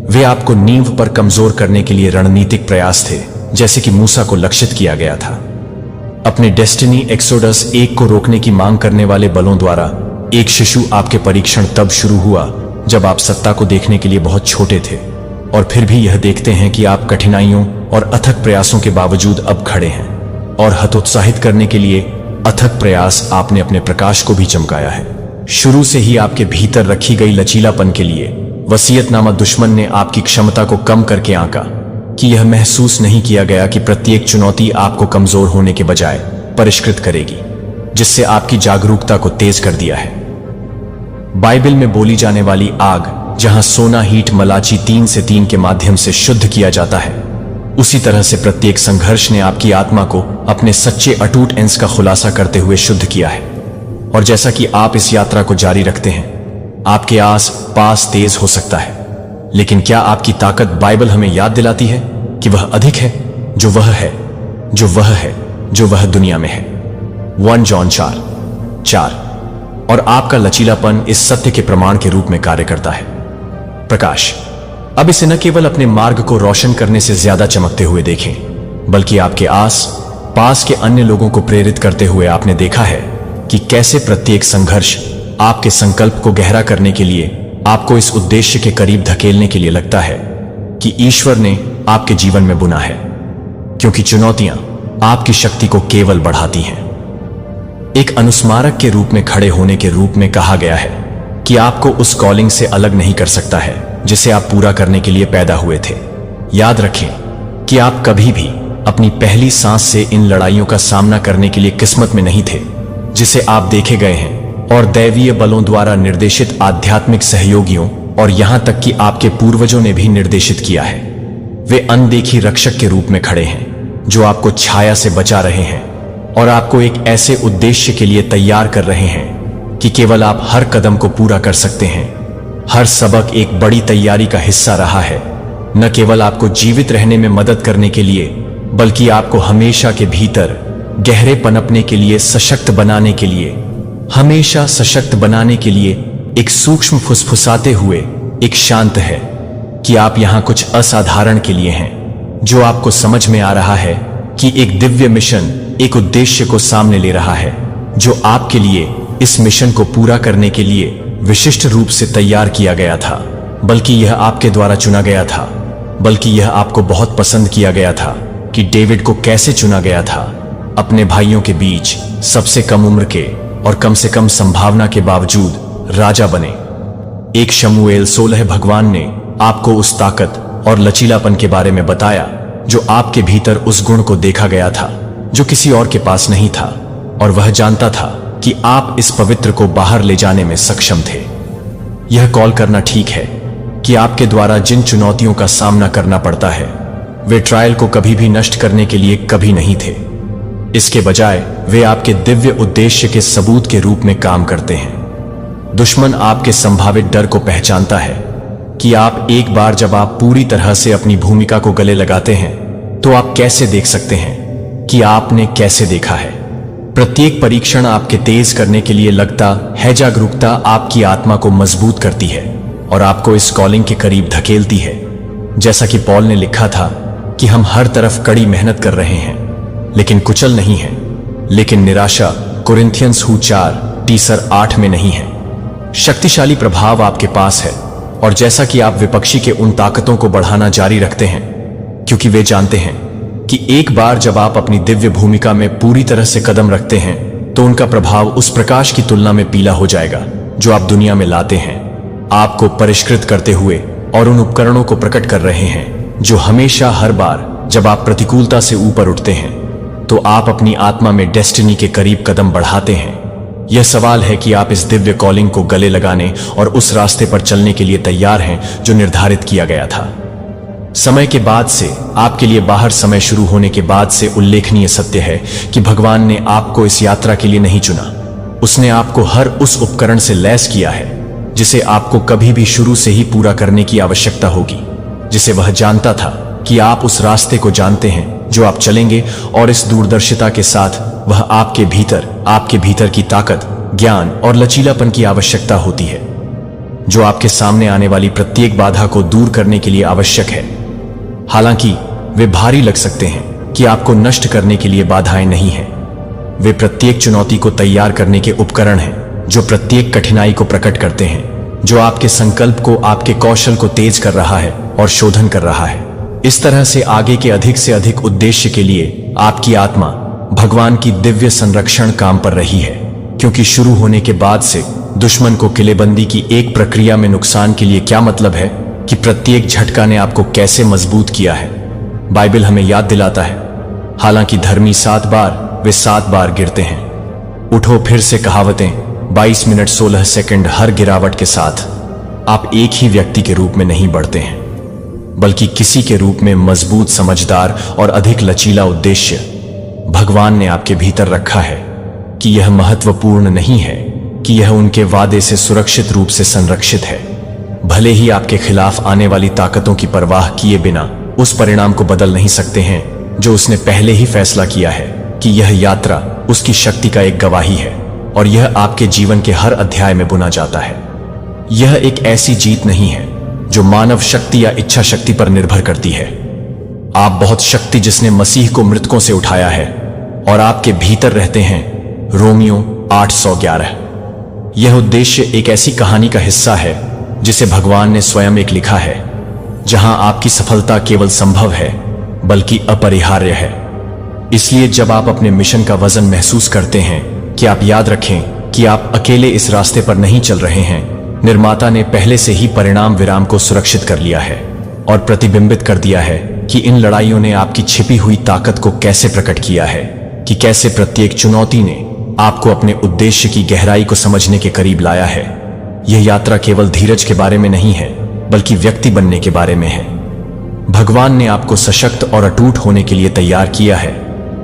वे आपको नींव पर कमजोर करने के लिए रणनीतिक प्रयास थे, जैसे कि मूसा को लक्षित किया गया था। अपने डेस्टिनी एक्सोडस 1 को रोकने की मांग करने वाले बलों द्वारा एक शिशु आपके परीक्षण तब शुरू हुआ जब आप सत्ता को देखने के लिए बहुत छोटे थे और फिर भी यह देखते हैं कि आप कठिनाइयों और अथक प्रयासों के बावजूद अब खड़े हैं और हतोत्साहित करने के लिए अथक प्रयास आपने अपने प्रकाश को भी चमकाया है। शुरू से ही आपके भीतर रखी गई लचीलापन के लिए वसीयतनामा दुश्मन ने आपकी क्षमता को कम करके आंका कि यह महसूस नहीं किया गया कि प्रत्येक चुनौती आपको कमजोर होने के बजाय परिष्कृत करेगी, जिससे आपकी जागरूकता को तेज कर दिया है। बाइबल में बोली जाने वाली आग, जहां सोना हीट मलाची 3 से 3 के माध्यम से शुद्ध किया जाता है, उसी तरह से प्रत्येक संघर्ष ने आपकी आत्मा को अपने सच्चे अटूट अंश का खुलासा करते हुए शुद्ध किया है। और जैसा कि आप इस यात्रा को जारी रखते हैं, आपके आस पास तेज हो सकता है, लेकिन क्या आपकी ताकत बाइबल हमें याद दिलाती है कि वह अधिक है जो वह है, जो वह है, जो वह दुनिया में है। 1 जॉन 4:4। और आपका लचीलापन इस सत्य के प्रमाण के रूप में कार्य करता है। प्रकाश। अब इसे न केवल अपने मार्ग को रोशन करने से ज्यादा चमकते हुए देखें, बल्कि आपके आस पास के अन्य लोगों को प्रेरित करते हुए आपने देखा है कि कैसे प्रत्येक संघर्ष आपके संकल्प को गहरा करने के लिए, आपको इस उद्देश्य के करीब धकेलने के लिए लगता है कि ईश्वर ने आपके जीवन में बुना है, क्योंकि चुनौतियां आपकी शक्ति को केवल बढ़ाती हैं। एक अनुस्मारक के रूप में खड़े होने के रूप में कहा गया है कि आपको उस कॉलिंग से अलग नहीं कर सकता है जिसे आप पूरा करने के लिए पैदा हुए थे। याद रखें कि आप कभी भी अपनी पहली सांस से इन लड़ाइयों का सामना करने के लिए किस्मत में नहीं थे, जिसे आप देखे गए हैं और दैवीय बलों द्वारा निर्देशित आध्यात्मिक सहयोगियों और यहां तक कि आपके पूर्वजों ने भी निर्देशित किया है। वे अनदेखी रक्षक के रूप में खड़े हैं जो आपको छाया से बचा रहे हैं और आपको एक ऐसे उद्देश्य के लिए तैयार कर रहे हैं कि केवल आप हर कदम को पूरा कर सकते हैं। हर सबक एक बड़ी तैयारी का हिस्सा रहा है, न केवल आपको जीवित रहने में मदद करने के लिए, बल्कि आपको हमेशा के भीतर गहरे पनपने के लिए, सशक्त बनाने के लिए, हमेशा सशक्त बनाने के लिए एक सूक्ष्म फुसफुसाते हुए एक शांत है कि आप यहां कुछ असाधारण के लिए हैं, जो आपको समझ में आ रहा है कि एक दिव्य मिशन एक उद्देश्य को सामने ले रहा है, जो आपके लिए इस मिशन को पूरा करने के लिए विशिष्ट रूप से तैयार किया गया था, बल्कि यह आपके द्वारा चुना गया था, बल्कि यह आपको बहुत पसंद किया गया था कि डेविड को कैसे चुना गया था। अपने भाइयों के बीच सबसे कम उम्र के और कम से कम संभावना के बावजूद राजा बने। एक शमूएल 16 भगवान ने आपको उस ताकत और लचीलापन के बारे में बताया जो आपके भीतर उस गुण को देखा गया था जो किसी और के पास नहीं था, और वह जानता था कि आप इस पवित्र को बाहर ले जाने में सक्षम थे। यह कॉल करना ठीक है कि आपके द्वारा जिन चुनौतियों का सामना करना पड़ता है वे ट्रायल को कभी भी नष्ट करने के लिए कभी नहीं थे। इसके बजाय वे आपके दिव्य उद्देश्य के सबूत के रूप में काम करते हैं। दुश्मन आपके संभावित डर को पहचानता है कि आप एक बार जब आप पूरी तरह से अपनी भूमिका को गले लगाते हैं तो आप कैसे देख सकते हैं कि आपने कैसे देखा है। प्रत्येक परीक्षण आपके तेज करने के लिए लगता है। जागरूकता आपकी आत्मा को मजबूत करती है और आपको इस कॉलिंग के करीब धकेलती है। जैसा कि पॉल ने लिखा था कि हम हर तरफ कड़ी मेहनत कर रहे हैं लेकिन कुचल नहीं है, लेकिन निराशा कुरिन्थियंस 4:8 में नहीं है। शक्तिशाली प्रभाव आपके पास है, और जैसा कि आप विपक्षी के उन ताकतों को बढ़ाना जारी रखते हैं क्योंकि वे जानते हैं कि एक बार जब आप अपनी दिव्य भूमिका में पूरी तरह से कदम रखते हैं तो उनका प्रभाव उस प्रकाश की तुलना में पीला हो जाएगा जो आप दुनिया में लाते हैं, आपको परिष्कृत करते हुए और उन उपकरणों को प्रकट कर रहे हैं जो हमेशा हर बार जब आप प्रतिकूलता से ऊपर उठते हैं तो आप अपनी आत्मा में डेस्टिनी के करीब कदम बढ़ाते हैं। यह सवाल है कि आप इस दिव्य कॉलिंग को गले लगाने और उस रास्ते पर चलने के लिए तैयार हैं जो निर्धारित किया गया था। समय के बाद से आपके लिए बाहर समय शुरू होने के बाद से उल्लेखनीय सत्य है कि भगवान ने आपको इस यात्रा के लिए नहीं चुना। उसने आपको हर उस उपकरण से लैस किया है जिसे आपको कभी भी शुरू से ही पूरा करने की आवश्यकता होगी, जिसे वह जानता था कि आप उस रास्ते को जानते हैं जो आप चलेंगे, और इस दूरदर्शिता के साथ वह आपके भीतर की ताकत, ज्ञान और लचीलापन की आवश्यकता होती है जो आपके सामने आने वाली प्रत्येक बाधा को दूर करने के लिए आवश्यक है। हालांकि वे भारी लग सकते हैं कि आपको नष्ट करने के लिए बाधाएं नहीं हैं। वे प्रत्येक चुनौती को तैयार करने के उपकरण हैं जो प्रत्येक कठिनाई को प्रकट करते हैं, जो आपके संकल्प को, आपके कौशल को तेज कर रहा है और शोधन कर रहा है। इस तरह से आगे के अधिक से अधिक उद्देश्य के लिए आपकी आत्मा भगवान की दिव्य संरक्षण काम पर रही है, क्योंकि शुरू होने के बाद से दुश्मन को किलेबंदी की एक प्रक्रिया में नुकसान के लिए क्या मतलब है कि प्रत्येक झटका ने आपको कैसे मजबूत किया है। बाइबल हमें याद दिलाता है, हालांकि धर्मी 7 बार वे 7 बार गिरते हैं। उठो फिर से कहावतें 22 मिनट 16 सेकंड। हर गिरावट के साथ आप एक ही व्यक्ति के रूप में नहीं बढ़ते हैं, बल्कि किसी के रूप में मजबूत, समझदार और अधिक लचीला उद्देश्य भगवान ने आपके भीतर रखा है। कि यह महत्वपूर्ण नहीं है कि यह उनके वादे से सुरक्षित रूप से संरक्षित है, भले ही आपके खिलाफ आने वाली ताकतों की परवाह किए बिना उस परिणाम को बदल नहीं सकते हैं जो उसने पहले ही फैसला किया है कि यह यात्रा उसकी शक्ति का एक गवाही है, और यह आपके जीवन के हर अध्याय में बुना जाता है। यह एक ऐसी जीत नहीं है जो मानव शक्ति या इच्छा शक्ति पर निर्भर करती है। आप बहुत शक्ति जिसने मसीह को मृतकों से उठाया है और आपके भीतर रहते हैं। रोमियो 8:11। यह उद्देश्य एक ऐसी कहानी का हिस्सा है जिसे भगवान ने स्वयं एक लिखा है, जहां आपकी सफलता केवल संभव है बल्कि अपरिहार्य है। इसलिए जब आप अपने मिशन का वजन महसूस करते हैं कि आप याद रखें कि आप अकेले इस रास्ते पर नहीं चल रहे हैं। निर्माता ने पहले से ही परिणाम विराम को सुरक्षित कर लिया है और प्रतिबिंबित कर दिया है कि इन लड़ाइयों ने आपकी छिपी हुई ताकत को कैसे प्रकट किया है, कि कैसे प्रत्येक चुनौती ने आपको अपने उद्देश्य की गहराई को समझने के करीब लाया है। यह यात्रा केवल धीरज के बारे में नहीं है बल्कि व्यक्ति बनने के बारे में है। भगवान ने आपको सशक्त और अटूट होने के लिए तैयार किया है।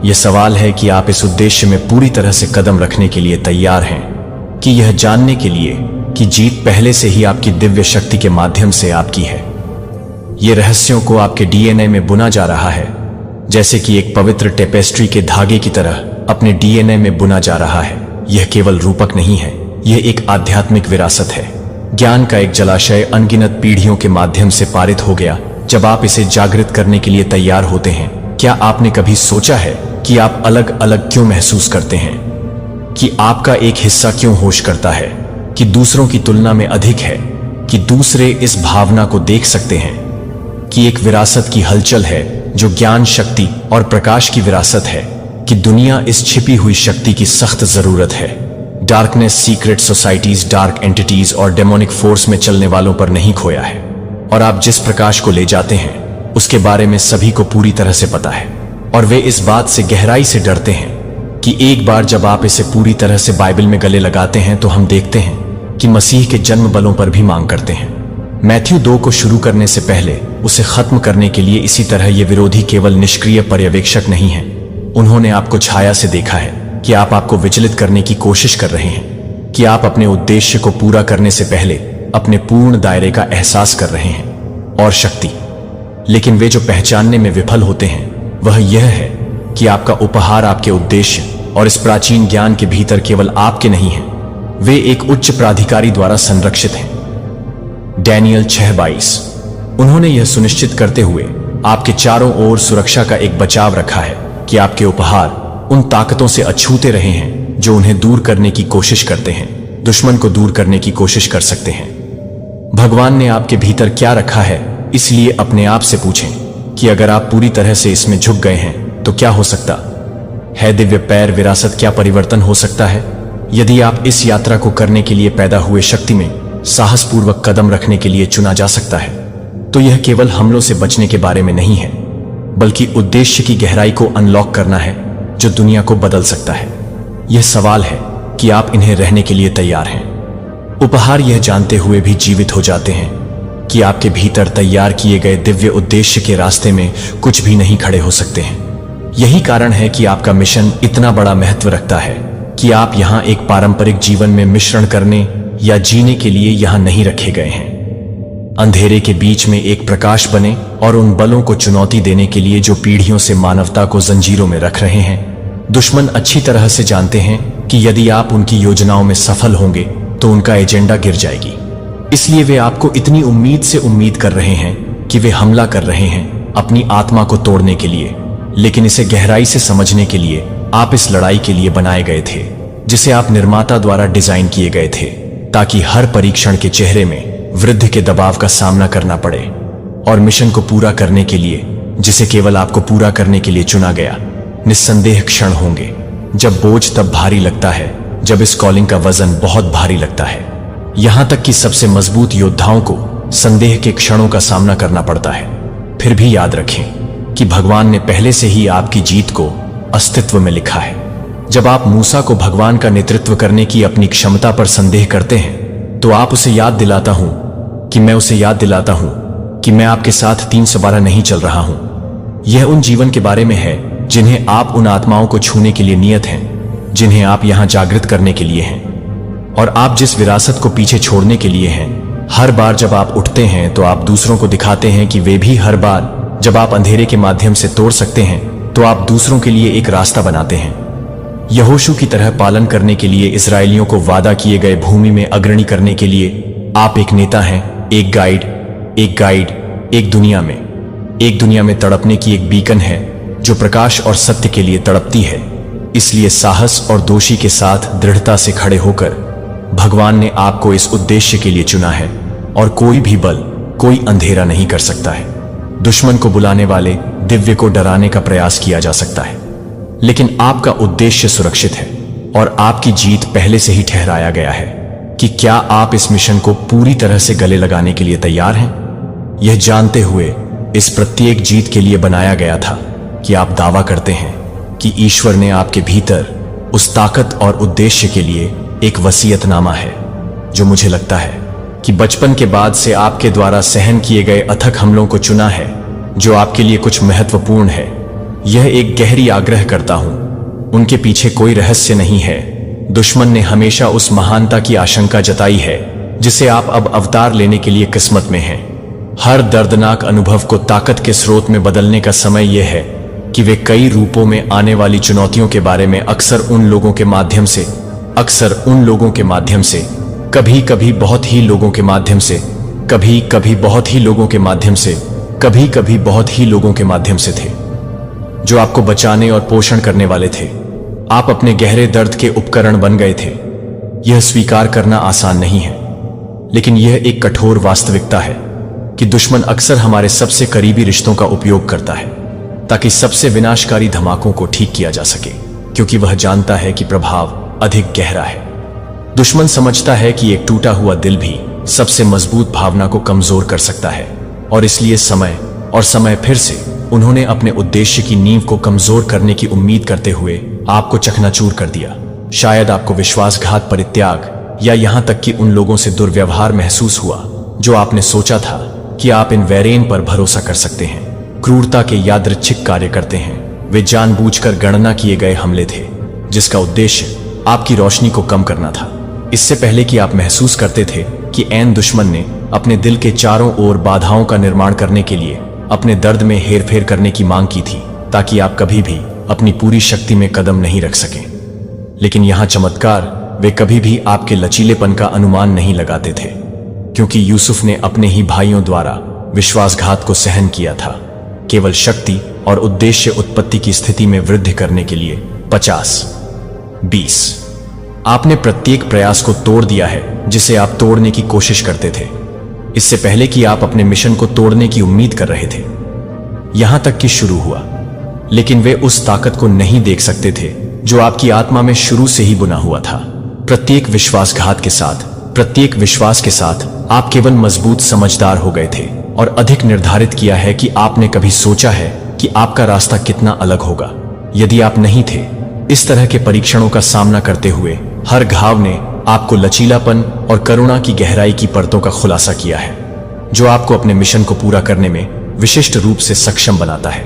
यह सवाल है कि आप इस उद्देश्य में पूरी तरह से कदम रखने के लिए तैयार हैं, कि यह जानने के लिए कि जीत पहले से ही आपकी दिव्य शक्ति के माध्यम से आपकी है। ये रहस्यों को आपके डीएनए में बुना जा रहा है, जैसे कि एक पवित्र टेपेस्ट्री के धागे की तरह अपने डीएनए में बुना जा रहा है। यह केवल रूपक नहीं है, यह एक आध्यात्मिक विरासत है। ज्ञान का एक जलाशय अनगिनत पीढ़ियों के माध्यम से पारित हो गया, जब आप इसे जागृत करने के लिए तैयार होते हैं, क्या आपने कभी सोचा है कि आप अलग अलग क्यों महसूस करते हैं? कि आपका एक हिस्सा क्यों होश करता है कि दूसरों की तुलना में अधिक है? कि दूसरे इस भावना को देख सकते हैं कि एक विरासत की हलचल है जो ज्ञान, शक्ति और प्रकाश की विरासत है, कि दुनिया इस छिपी हुई शक्ति की सख्त जरूरत है। Darkness secret societies, dark entities और डेमोनिक फोर्स में चलने वालों पर नहीं खोया है, और आप जिस प्रकाश को ले जाते हैं उसके बारे में सभी को पूरी तरह से पता है, और वे इस बात से गहराई से डरते हैं कि एक बार जब आप इसे पूरी तरह से बाइबल में गले लगाते हैं तो हम देखते हैं कि मसीह के जन्म बलों पर भी मांग करते हैं। मैथ्यू 2 को शुरू करने से पहले उसे खत्म करने के लिए इसी तरह ये विरोधी केवल निष्क्रिय पर्यवेक्षक नहीं है। उन्होंने आपको छाया से देखा है कि आप आपको विचलित करने की कोशिश कर रहे हैं, कि आप अपने उद्देश्य को पूरा करने से पहले अपने पूर्ण दायरे का एहसास कर रहे हैं और शक्ति। लेकिन वे जो पहचानने में विफल होते हैं वह यह है कि आपका उपहार, आपके उद्देश्य और इस प्राचीन ज्ञान के भीतर केवल आपके नहीं हैं, वे एक उच्च प्राधिकारी द्वारा संरक्षित हैं। डैनियल 6:22। उन्होंने यह सुनिश्चित करते हुए आपके चारों ओर सुरक्षा का एक बचाव रखा है कि आपके उपहार उन ताकतों से अछूते रहे हैं जो उन्हें दूर करने की कोशिश करते हैं, दुश्मन को दूर करने की कोशिश कर सकते हैं। भगवान ने आपके भीतर क्या रखा है, इसलिए अपने आप से पूछें कि अगर आप पूरी तरह से इसमें झुक गए हैं तो क्या हो सकता है? दिव्य पैर, विरासत, क्या परिवर्तन हो सकता है? यदि आप इस यात्रा को करने के लिए पैदा हुए शक्ति में साहसपूर्वक कदम रखने के लिए चुना जा सकता है, तो यह केवल हमलों से बचने के बारे में नहीं है, बल्कि उद्देश्य की गहराई को अनलॉक करना है जो दुनिया को बदल सकता है। यह सवाल है कि आप इन्हें रहने के लिए तैयार हैं। उपहार यह जानते हुए भी जीवित हो जाते हैं कि आपके भीतर तैयार किए गए दिव्य उद्देश्य के रास्ते में कुछ भी नहीं खड़े हो सकते हैं। यही कारण है कि आपका मिशन इतना बड़ा महत्व रखता है कि आप यहां एक पारंपरिक जीवन में मिश्रण करने या जीने के लिए यहां नहीं रखे गए हैं। अंधेरे के बीच में एक प्रकाश बने और उन बलों को चुनौती देने के लिए जो पीढ़ियों से मानवता को जंजीरों में रख रहे हैं। दुश्मन अच्छी तरह से जानते हैं कि यदि आप उनकी योजनाओं में सफल होंगे तो उनका एजेंडा गिर जाएगी। इसलिए वे आपको इतनी उम्मीद से उम्मीद कर रहे हैं कि वे हमला कर रहे हैं अपनी आत्मा को तोड़ने के लिए। लेकिन इसे गहराई से समझने के लिए आप इस लड़ाई के लिए बनाए गए थे, जिसे आप निर्माता द्वारा डिजाइन किए गए थे, ताकि हर परीक्षण के चेहरे में वृद्धि के दबाव का सामना करना पड़े और मिशन को पूरा करने के लिए, जिसे केवल आपको पूरा करने के लिए चुना गया, निस्संदेह क्षण होंगे जब बोझ तब भारी लगता है, जब इस कॉलिंग का वजन बहुत भारी लगता है। यहां तक कि सबसे मजबूत योद्धाओं को संदेह के क्षणों का सामना करना पड़ता है। फिर भी याद रखें कि भगवान ने पहले से ही आपकी जीत को अस्तित्व में लिखा है। जब आप मूसा को भगवान का नेतृत्व करने की अपनी क्षमता पर संदेह करते हैं तो आप उसे याद दिलाता हूं कि मैं उसे याद दिलाता हूं कि मैं आपके साथ 312 नहीं चल रहा हूं। यह उन जीवन के बारे में है जिन्हें आप उन आत्माओं को छूने के लिए नियत हैं, जिन्हें आप यहां जागृत करने के लिए हैं, और आप जिस विरासत को पीछे छोड़ने के लिए हैं। हर बार जब आप उठते हैं तो आप दूसरों को दिखाते हैं कि वे भी, हर बार जब आप अंधेरे के माध्यम से तोड़ सकते हैं तो आप दूसरों के लिए एक रास्ता बनाते हैं। यहोशू की तरह पालन करने के लिए, इजरायलियों को वादा किए गए भूमि में अग्रणी करने के लिए आप एक नेता हैं, एक गाइड, एक दुनिया में तड़पने की एक बीकन है जो प्रकाश और सत्य के लिए तड़पती है। इसलिए साहस और दोषी के साथ दृढ़ता से खड़े होकर भगवान ने आपको इस उद्देश्य के लिए चुना है, और कोई भी बल, कोई अंधेरा नहीं कर सकता है। दुश्मन को बुलाने वाले दिव्य को डराने का प्रयास किया जा सकता है, लेकिन आपका उद्देश्य सुरक्षित है और आपकी जीत पहले से ही ठहराया गया है। कि क्या आप इस मिशन को पूरी तरह से गले लगाने के लिए तैयार हैं? यह जानते हुए इस प्रत्येक जीत के लिए बनाया गया था कि आप दावा करते हैं कि ईश्वर ने आपके भीतर उस ताकत और उद्देश्य के लिए एक वसीयतनामा है, जो मुझे लगता है कि बचपन के बाद से आपके द्वारा सहन किए गए अथक हमलों को चुना है, जो आपके लिए कुछ महत्वपूर्ण है। यह एक गहरी आग्रह करता हूं, उनके पीछे कोई रहस्य नहीं है। दुश्मन ने हमेशा उस महानता की आशंका जताई है जिसे आप अब अवतार लेने के लिए किस्मत में हैं। हर दर्दनाक अनुभव को ताकत के स्रोत में बदलने का समय यह है कि वे कई रूपों में आने वाली चुनौतियों के बारे में अक्सर उन लोगों के माध्यम से, कभी कभी बहुत ही लोगों के माध्यम से, कभी कभी बहुत ही लोगों के माध्यम से कभी कभी बहुत ही लोगों के माध्यम से थे, जो आपको बचाने और पोषण करने वाले थे। आप अपने गहरे दर्द के उपकरण बन गए थे। यह स्वीकार करना आसान नहीं है, लेकिन यह एक कठोर वास्तविकता है कि दुश्मन अक्सर हमारे सबसे करीबी रिश्तों का उपयोग करता है ताकि सबसे विनाशकारी धमाकों को ठीक किया जा सके, क्योंकि वह जानता है कि प्रभाव अधिक गहरा है। दुश्मन समझता है कि एक टूटा हुआ दिल भी सबसे मजबूत भावना को कमजोर कर सकता है, और इसलिए समय फिर से उन्होंने अपने उद्देश्य की नींव को कमजोर करने की उम्मीद करते हुए आपको चकनाचूर कर दिया। शायद आपको विश्वासघात, परित्याग या यहां तक कि उन लोगों से दुर्व्यवहार महसूस हुआ जो आपने सोचा था कि आप इन वैरेन पर भरोसा कर सकते हैं। क्रूरता के यादृच्छिक कार्य करते हैं। वे जानबूझकर गणना किए गए हमले थे जिसका उद्देश्य आपकी रोशनी को कम करना था। इससे पहले कि आप महसूस करते थे कि ऐन दुश्मन ने अपने दिल के चारों ओर बाधाओं का निर्माण करने के लिए अपने दर्द में हेरफेर करने की मांग की थी, ताकि आप कभी भी अपनी पूरी शक्ति में कदम नहीं रख सकें। लेकिन यहां चमत्कार, वे कभी भी आपके लचीलेपन का अनुमान नहीं लगाते थे, क्योंकि यूसुफ ने अपने ही भाइयों द्वारा विश्वासघात को सहन किया था, केवल शक्ति और उद्देश्य उत्पत्ति की स्थिति में वृद्धि करने के लिए। 50-20 आपने प्रत्येक प्रयास को तोड़ दिया है जिसे आप तोड़ने की कोशिश करते थे, इससे पहले कि आप अपने मिशन को तोड़ने की उम्मीद कर रहे थे। यहां तक कि शुरू हुआ, लेकिन वे उस ताकत को नहीं देख सकते थे जो आपकी आत्मा में शुरू से ही बुना हुआ था। प्रत्येक विश्वासघात के साथ, प्रत्येक विश्वास के साथ आप केवल मजबूत समझदार हो गए थे और अधिक निर्धारित किया है कि आपने कभी सोचा है कि आपका रास्ता कितना अलग होगा। यदि आप नहीं थे, इस तरह के परीक्षणों का सामना करते हुए हर घाव ने आपको लचीलापन और करुणा की गहराई की परतों का खुलासा किया है, जो आपको अपने मिशन को पूरा करने में विशिष्ट रूप से सक्षम बनाता है।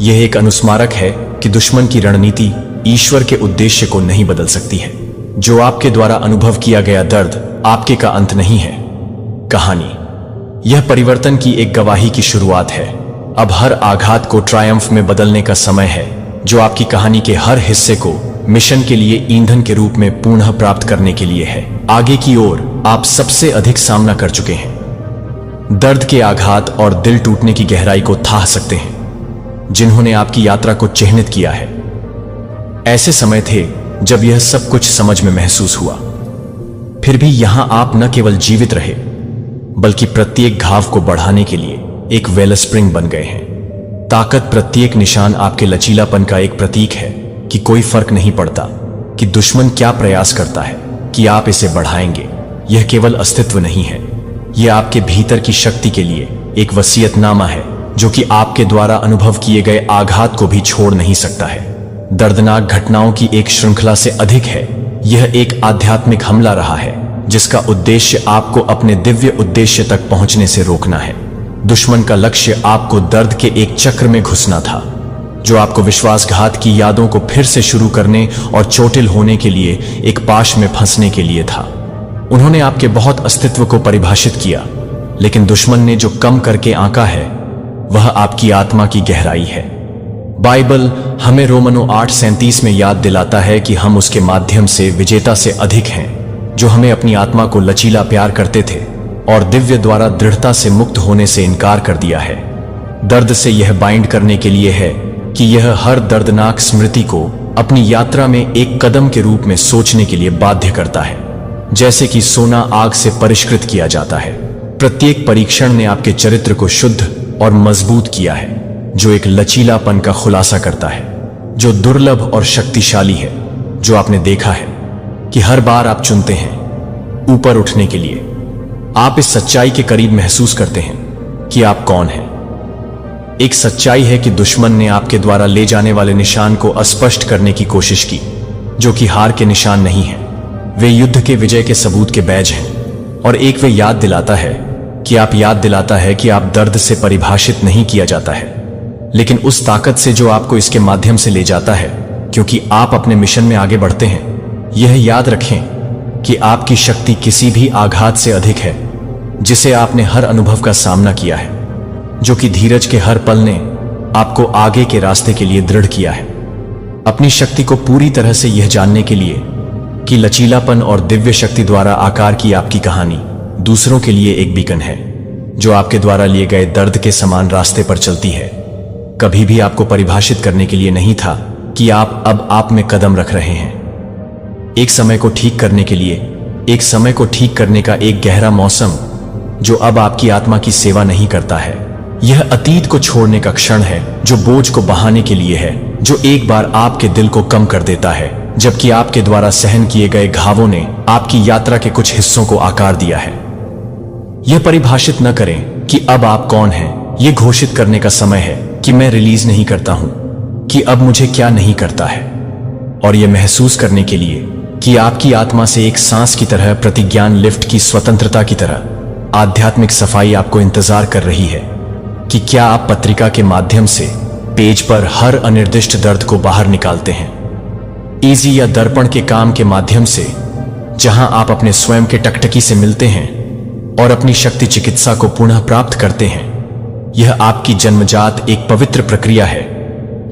यह एक अनुस्मारक है कि दुश्मन की रणनीति ईश्वर के उद्देश्य को नहीं बदल सकती है। जो आपके द्वारा अनुभव किया गया दर्द आपके का अंत नहीं है। कहानी, यह परिवर्तन की एक गवाही की शुरुआत है। अब हर आघात को ट्रायम्फ में बदलने का समय है, जो आपकी कहानी के हर हिस्से को मिशन के लिए ईंधन के रूप में पुनः प्राप्त करने के लिए है। आगे की ओर आप सबसे अधिक सामना कर चुके हैं। दर्द के आघात और दिल टूटने की गहराई को थाह सकते हैं, जिन्होंने आपकी यात्रा को चिह्नित किया है। ऐसे समय थे जब यह सब कुछ समझ में महसूस हुआ, फिर भी यहां आप न केवल जीवित रहे, बल्कि प्रत्येक घाव को बढ़ाने के लिए एक वेलस्प्रिंग बन गए हैं। ताकत, प्रत्येक निशान आपके लचीलापन का एक प्रतीक है कि कोई फर्क नहीं पड़ता कि दुश्मन क्या प्रयास करता है कि आप इसे बढ़ाएंगे। यह केवल अस्तित्व नहीं है, यह आपके भीतर की शक्ति के लिए एक वसीयतनामा है, जो कि आपके द्वारा अनुभव किए गए आघात को भी छोड़ नहीं सकता है। दर्दनाक घटनाओं की एक श्रृंखला से अधिक है, यह एक आध्यात्मिक हमला रहा है जिसका उद्देश्य आपको अपने दिव्य उद्देश्य तक पहुंचने से रोकना है। दुश्मन का लक्ष्य आपको दर्द के एक चक्र में घुसना था, जो आपको विश्वासघात की यादों को फिर से शुरू करने और चोटिल होने के लिए एक पाश में फंसने के लिए था। उन्होंने आपके बहुत अस्तित्व को परिभाषित किया, लेकिन दुश्मन ने जो कम करके आंका है वह आपकी आत्मा की गहराई है। बाइबल हमें रोमनों 8:37 में याद दिलाता है कि हम उसके माध्यम से विजेता से अधिक हैं, जो हमें अपनी आत्मा को लचीला प्यार करते थे और दिव्य द्वारा दृढ़ता से मुक्त होने से इनकार कर दिया है। दर्द से यह बाइंड करने के लिए है कि यह हर दर्दनाक स्मृति को अपनी यात्रा में एक कदम के रूप में सोचने के लिए बाध्य करता है, जैसे कि सोना आग से परिष्कृत किया जाता है। प्रत्येक परीक्षण ने आपके चरित्र को शुद्ध और मजबूत किया है, जो एक लचीलापन का खुलासा करता है जो दुर्लभ और शक्तिशाली है। जो आपने देखा है कि हर बार आप चुनते हैं ऊपर उठने के लिए, आप इस सच्चाई के करीब महसूस करते हैं कि आप कौन हैं। एक सच्चाई है कि दुश्मन ने आपके द्वारा ले जाने वाले निशान को अस्पष्ट करने की कोशिश की, जो कि हार के निशान नहीं है, वे युद्ध के विजय के सबूत के बैज हैं। और एक वे याद दिलाता है कि आप दर्द से परिभाषित नहीं किया जाता है, लेकिन उस ताकत से जो आपको इसके माध्यम से ले जाता है, क्योंकि आप अपने मिशन में आगे बढ़ते हैं। यह याद रखें कि आपकी शक्ति किसी भी आघात से अधिक है जिसे आपने हर अनुभव का सामना किया है, जो कि धीरज के हर पल ने आपको आगे के रास्ते के लिए दृढ़ किया है। अपनी शक्ति को पूरी तरह से यह जानने के लिए कि लचीलापन और दिव्य शक्ति द्वारा आकार की आपकी कहानी दूसरों के लिए एक बीकन है। जो आपके द्वारा लिए गए दर्द के समान रास्ते पर चलती है। कभी भी आपको परिभाषित करने के लिए नहीं था कि आप अब आप में कदम रख रहे हैं। एक समय को ठीक करने के लिए, एक समय को ठीक करने का एक गहरा मौसम जो अब आपकी आत्मा की सेवा नहीं करता है। यह अतीत को छोड़ने का क्षण है जो बोझ को बहाने के लिए है, जो एक बार आपके दिल को कम कर देता है, जबकि आपके द्वारा सहन किए गए घावों ने आपकी यात्रा के कुछ हिस्सों को आकार दिया है। यह परिभाषित न करें कि अब आप कौन हैं। यह घोषित करने का समय है कि मैं रिलीज नहीं करता हूं कि अब मुझे क्या नहीं करता है, और यह महसूस करने के लिए कि आपकी आत्मा से एक सांस की तरह, प्रतिज्ञान लिफ्ट की स्वतंत्रता की तरह आध्यात्मिक सफाई आपको इंतजार कर रही है कि क्या आप पत्रिका के माध्यम से पेज पर हर अनिर्दिष्ट दर्द को बाहर निकालते हैं, इजी या दर्पण के काम के माध्यम से, जहां आप अपने स्वयं के टकटकी से मिलते हैं और अपनी शक्ति चिकित्सा को पुनः प्राप्त करते हैं। यह आपकी जन्मजात एक पवित्र प्रक्रिया है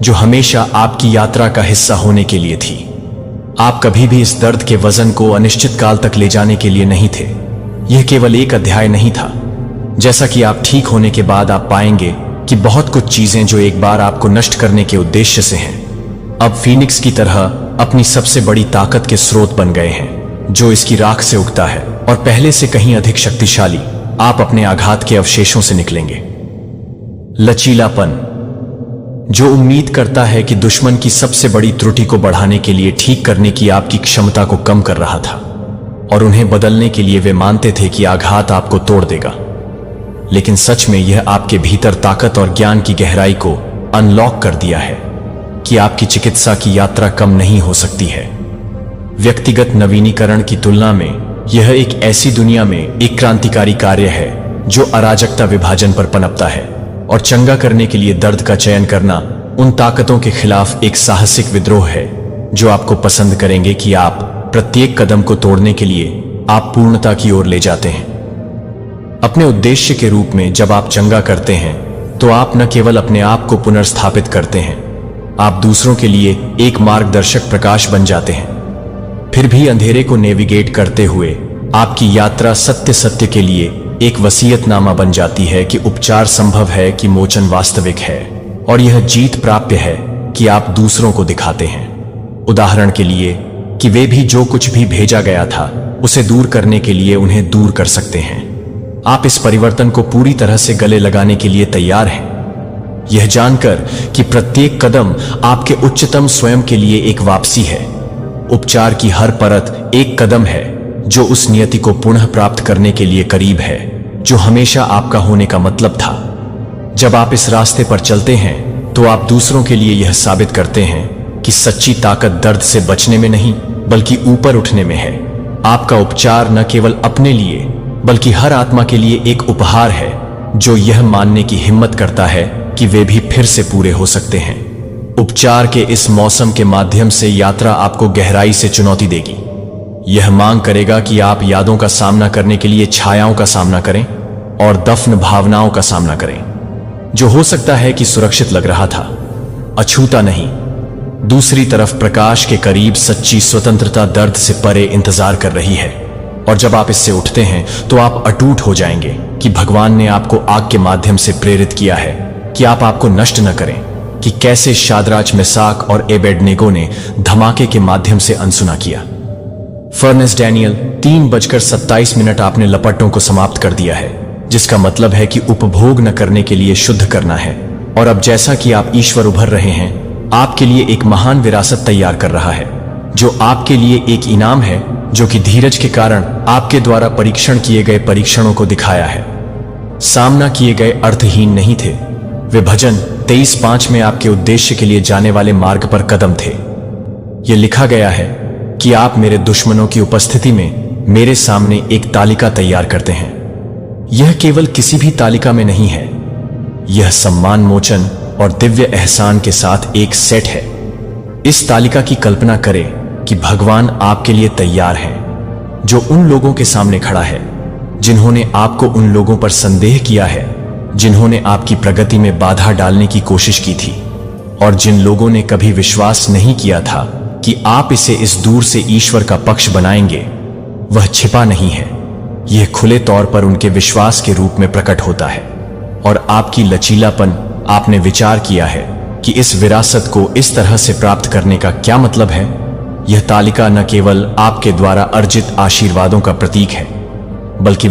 जो हमेशा आपकी यात्रा का हिस्सा होने के लिए थी। आप कभी भी इस दर्द के वजन को अनिश्चित काल तक ले जाने के लिए नहीं थे। यह केवल एक अध्याय नहीं था। जैसा कि आप ठीक होने के बाद आप पाएंगे कि बहुत कुछ चीजें जो एक बार आपको नष्ट करने के उद्देश्य से हैं, अब फीनिक्स की तरह अपनी सबसे बड़ी ताकत के स्रोत बन गए हैं, जो इसकी राख से उगता है, और पहले से कहीं अधिक शक्तिशाली आप अपने आघात के अवशेषों से निकलेंगे। लचीलापन, जो उम्मीद करता है कि दुश्मन की सबसे बड़ी त्रुटि को बढ़ाने के लिए ठीक करने की आपकी क्षमता को कम कर रहा था, और उन्हें बदलने के लिए वे मानते थे कि आघात आपको तोड़ देगा। लेकिन सच में यह आपके भीतर ताकत और ज्ञान की गहराई को अनलॉक कर दिया है कि आपकी चिकित्सा की यात्रा कम नहीं हो सकती है। व्यक्तिगत नवीनीकरण की तुलना में यह एक ऐसी दुनिया में एक क्रांतिकारी कार्य है जो अराजकता विभाजन पर पनपता है, और चंगा करने के लिए दर्द का चयन करना उन ताकतों के खिलाफ एक साहसिक विद्रोह है जो आपको पसंद करेंगे कि आप प्रत्येक कदम को तोड़ने के लिए आप पूर्णता की ओर ले जाते हैं। अपने उद्देश्य के रूप में जब आप चंगा करते हैं तो आप न केवल अपने आप को पुनर्स्थापित करते हैं, आप दूसरों के लिए एक मार्गदर्शक प्रकाश बन जाते हैं। फिर भी अंधेरे को नेविगेट करते हुए आपकी यात्रा सत्य सत्य के लिए एक वसीयतनामा बन जाती है कि उपचार संभव है, कि मोचन वास्तविक है, और यह जीत प्राप्य है कि आप दूसरों को दिखाते हैं। उदाहरण के लिए कि वे भी जो कुछ भी भेजा गया था उसे दूर करने के लिए उन्हें दूर कर सकते हैं। आप इस परिवर्तन को पूरी तरह से गले लगाने के लिए तैयार हैं, यह जानकर कि प्रत्येक कदम आपके उच्चतम स्वयं के लिए एक वापसी है। उपचार की हर परत एक कदम है जो उस नियति को पुनः प्राप्त करने के लिए करीब है जो हमेशा आपका होने का मतलब था। जब आप इस रास्ते पर चलते हैं तो आप दूसरों के लिए यह साबित करते हैं कि सच्ची ताकत दर्द से बचने में नहीं बल्कि ऊपर उठने में है। आपका उपचार न केवल अपने लिए बल्कि हर आत्मा के लिए एक उपहार है जो यह मानने की हिम्मत करता है कि वे भी फिर से पूरे हो सकते हैं। उपचार के इस मौसम के माध्यम से यात्रा आपको गहराई से चुनौती देगी। यह मांग करेगा कि आप यादों का सामना करने के लिए छायाओं का सामना करें और दफन भावनाओं का सामना करें, जो हो सकता है कि सुरक्षित लग रहा था, अछूता नहीं। दूसरी तरफ प्रकाश के करीब सच्ची स्वतंत्रता दर्द से परे इंतजार कर रही है, और जब आप इससे उठते हैं तो आप अटूट हो जाएंगे कि भगवान ने आपको आग के माध्यम से प्रेरित किया है कि आप आपको नष्ट न करें, कि कैसे शाद्राक, मेसाक और एबेडनेगो ने धमाके के माध्यम से अनसुना किया। फर्नेस डैनियल 3:27 आपने लपटों को समाप्त कर दिया है, जिसका मतलब है कि उपभोग न करने के लिए शुद्ध करना है। और अब जैसा कि आप ईश्वर उभर रहे हैं, आपके लिए एक महान विरासत तैयार कर रहा है जो आपके लिए एक इनाम है, जो कि धीरज के कारण आपके द्वारा परीक्षण किए गए परीक्षणों को दिखाया है। सामना किए गए अर्थहीन नहीं थे, वे भजन 23:5 में आपके उद्देश्य के लिए जाने वाले मार्ग पर कदम थे। यह लिखा गया है कि आप मेरे दुश्मनों की उपस्थिति में मेरे सामने एक तालिका तैयार करते हैं। यह केवल किसी भी तालिका में नहीं है, यह सम्मान, मोचन और दिव्य एहसान के साथ एक सेट है। इस तालिका की कल्पना करें कि भगवान आपके लिए तैयार है, जो उन लोगों के सामने खड़ा है जिन्होंने आपको उन लोगों पर संदेह किया है, जिन्होंने आपकी प्रगति में बाधा डालने की कोशिश की थी, और जिन लोगों ने कभी विश्वास नहीं किया था कि आप इसे इस दूर से ईश्वर का पक्ष बनाएंगे। वह छिपा नहीं है, यह खुले तौर पर उनके विश्वास के रूप में प्रकट होता है। और आपकी लचीलापन, आपने विचार किया है कि इस विरासत को इस तरह से प्राप्त करने का क्या मतलब है। यह तालिका न केवल आपके द्वारा अर्जित आशीर्वादों का प्रतीक है, बल्कि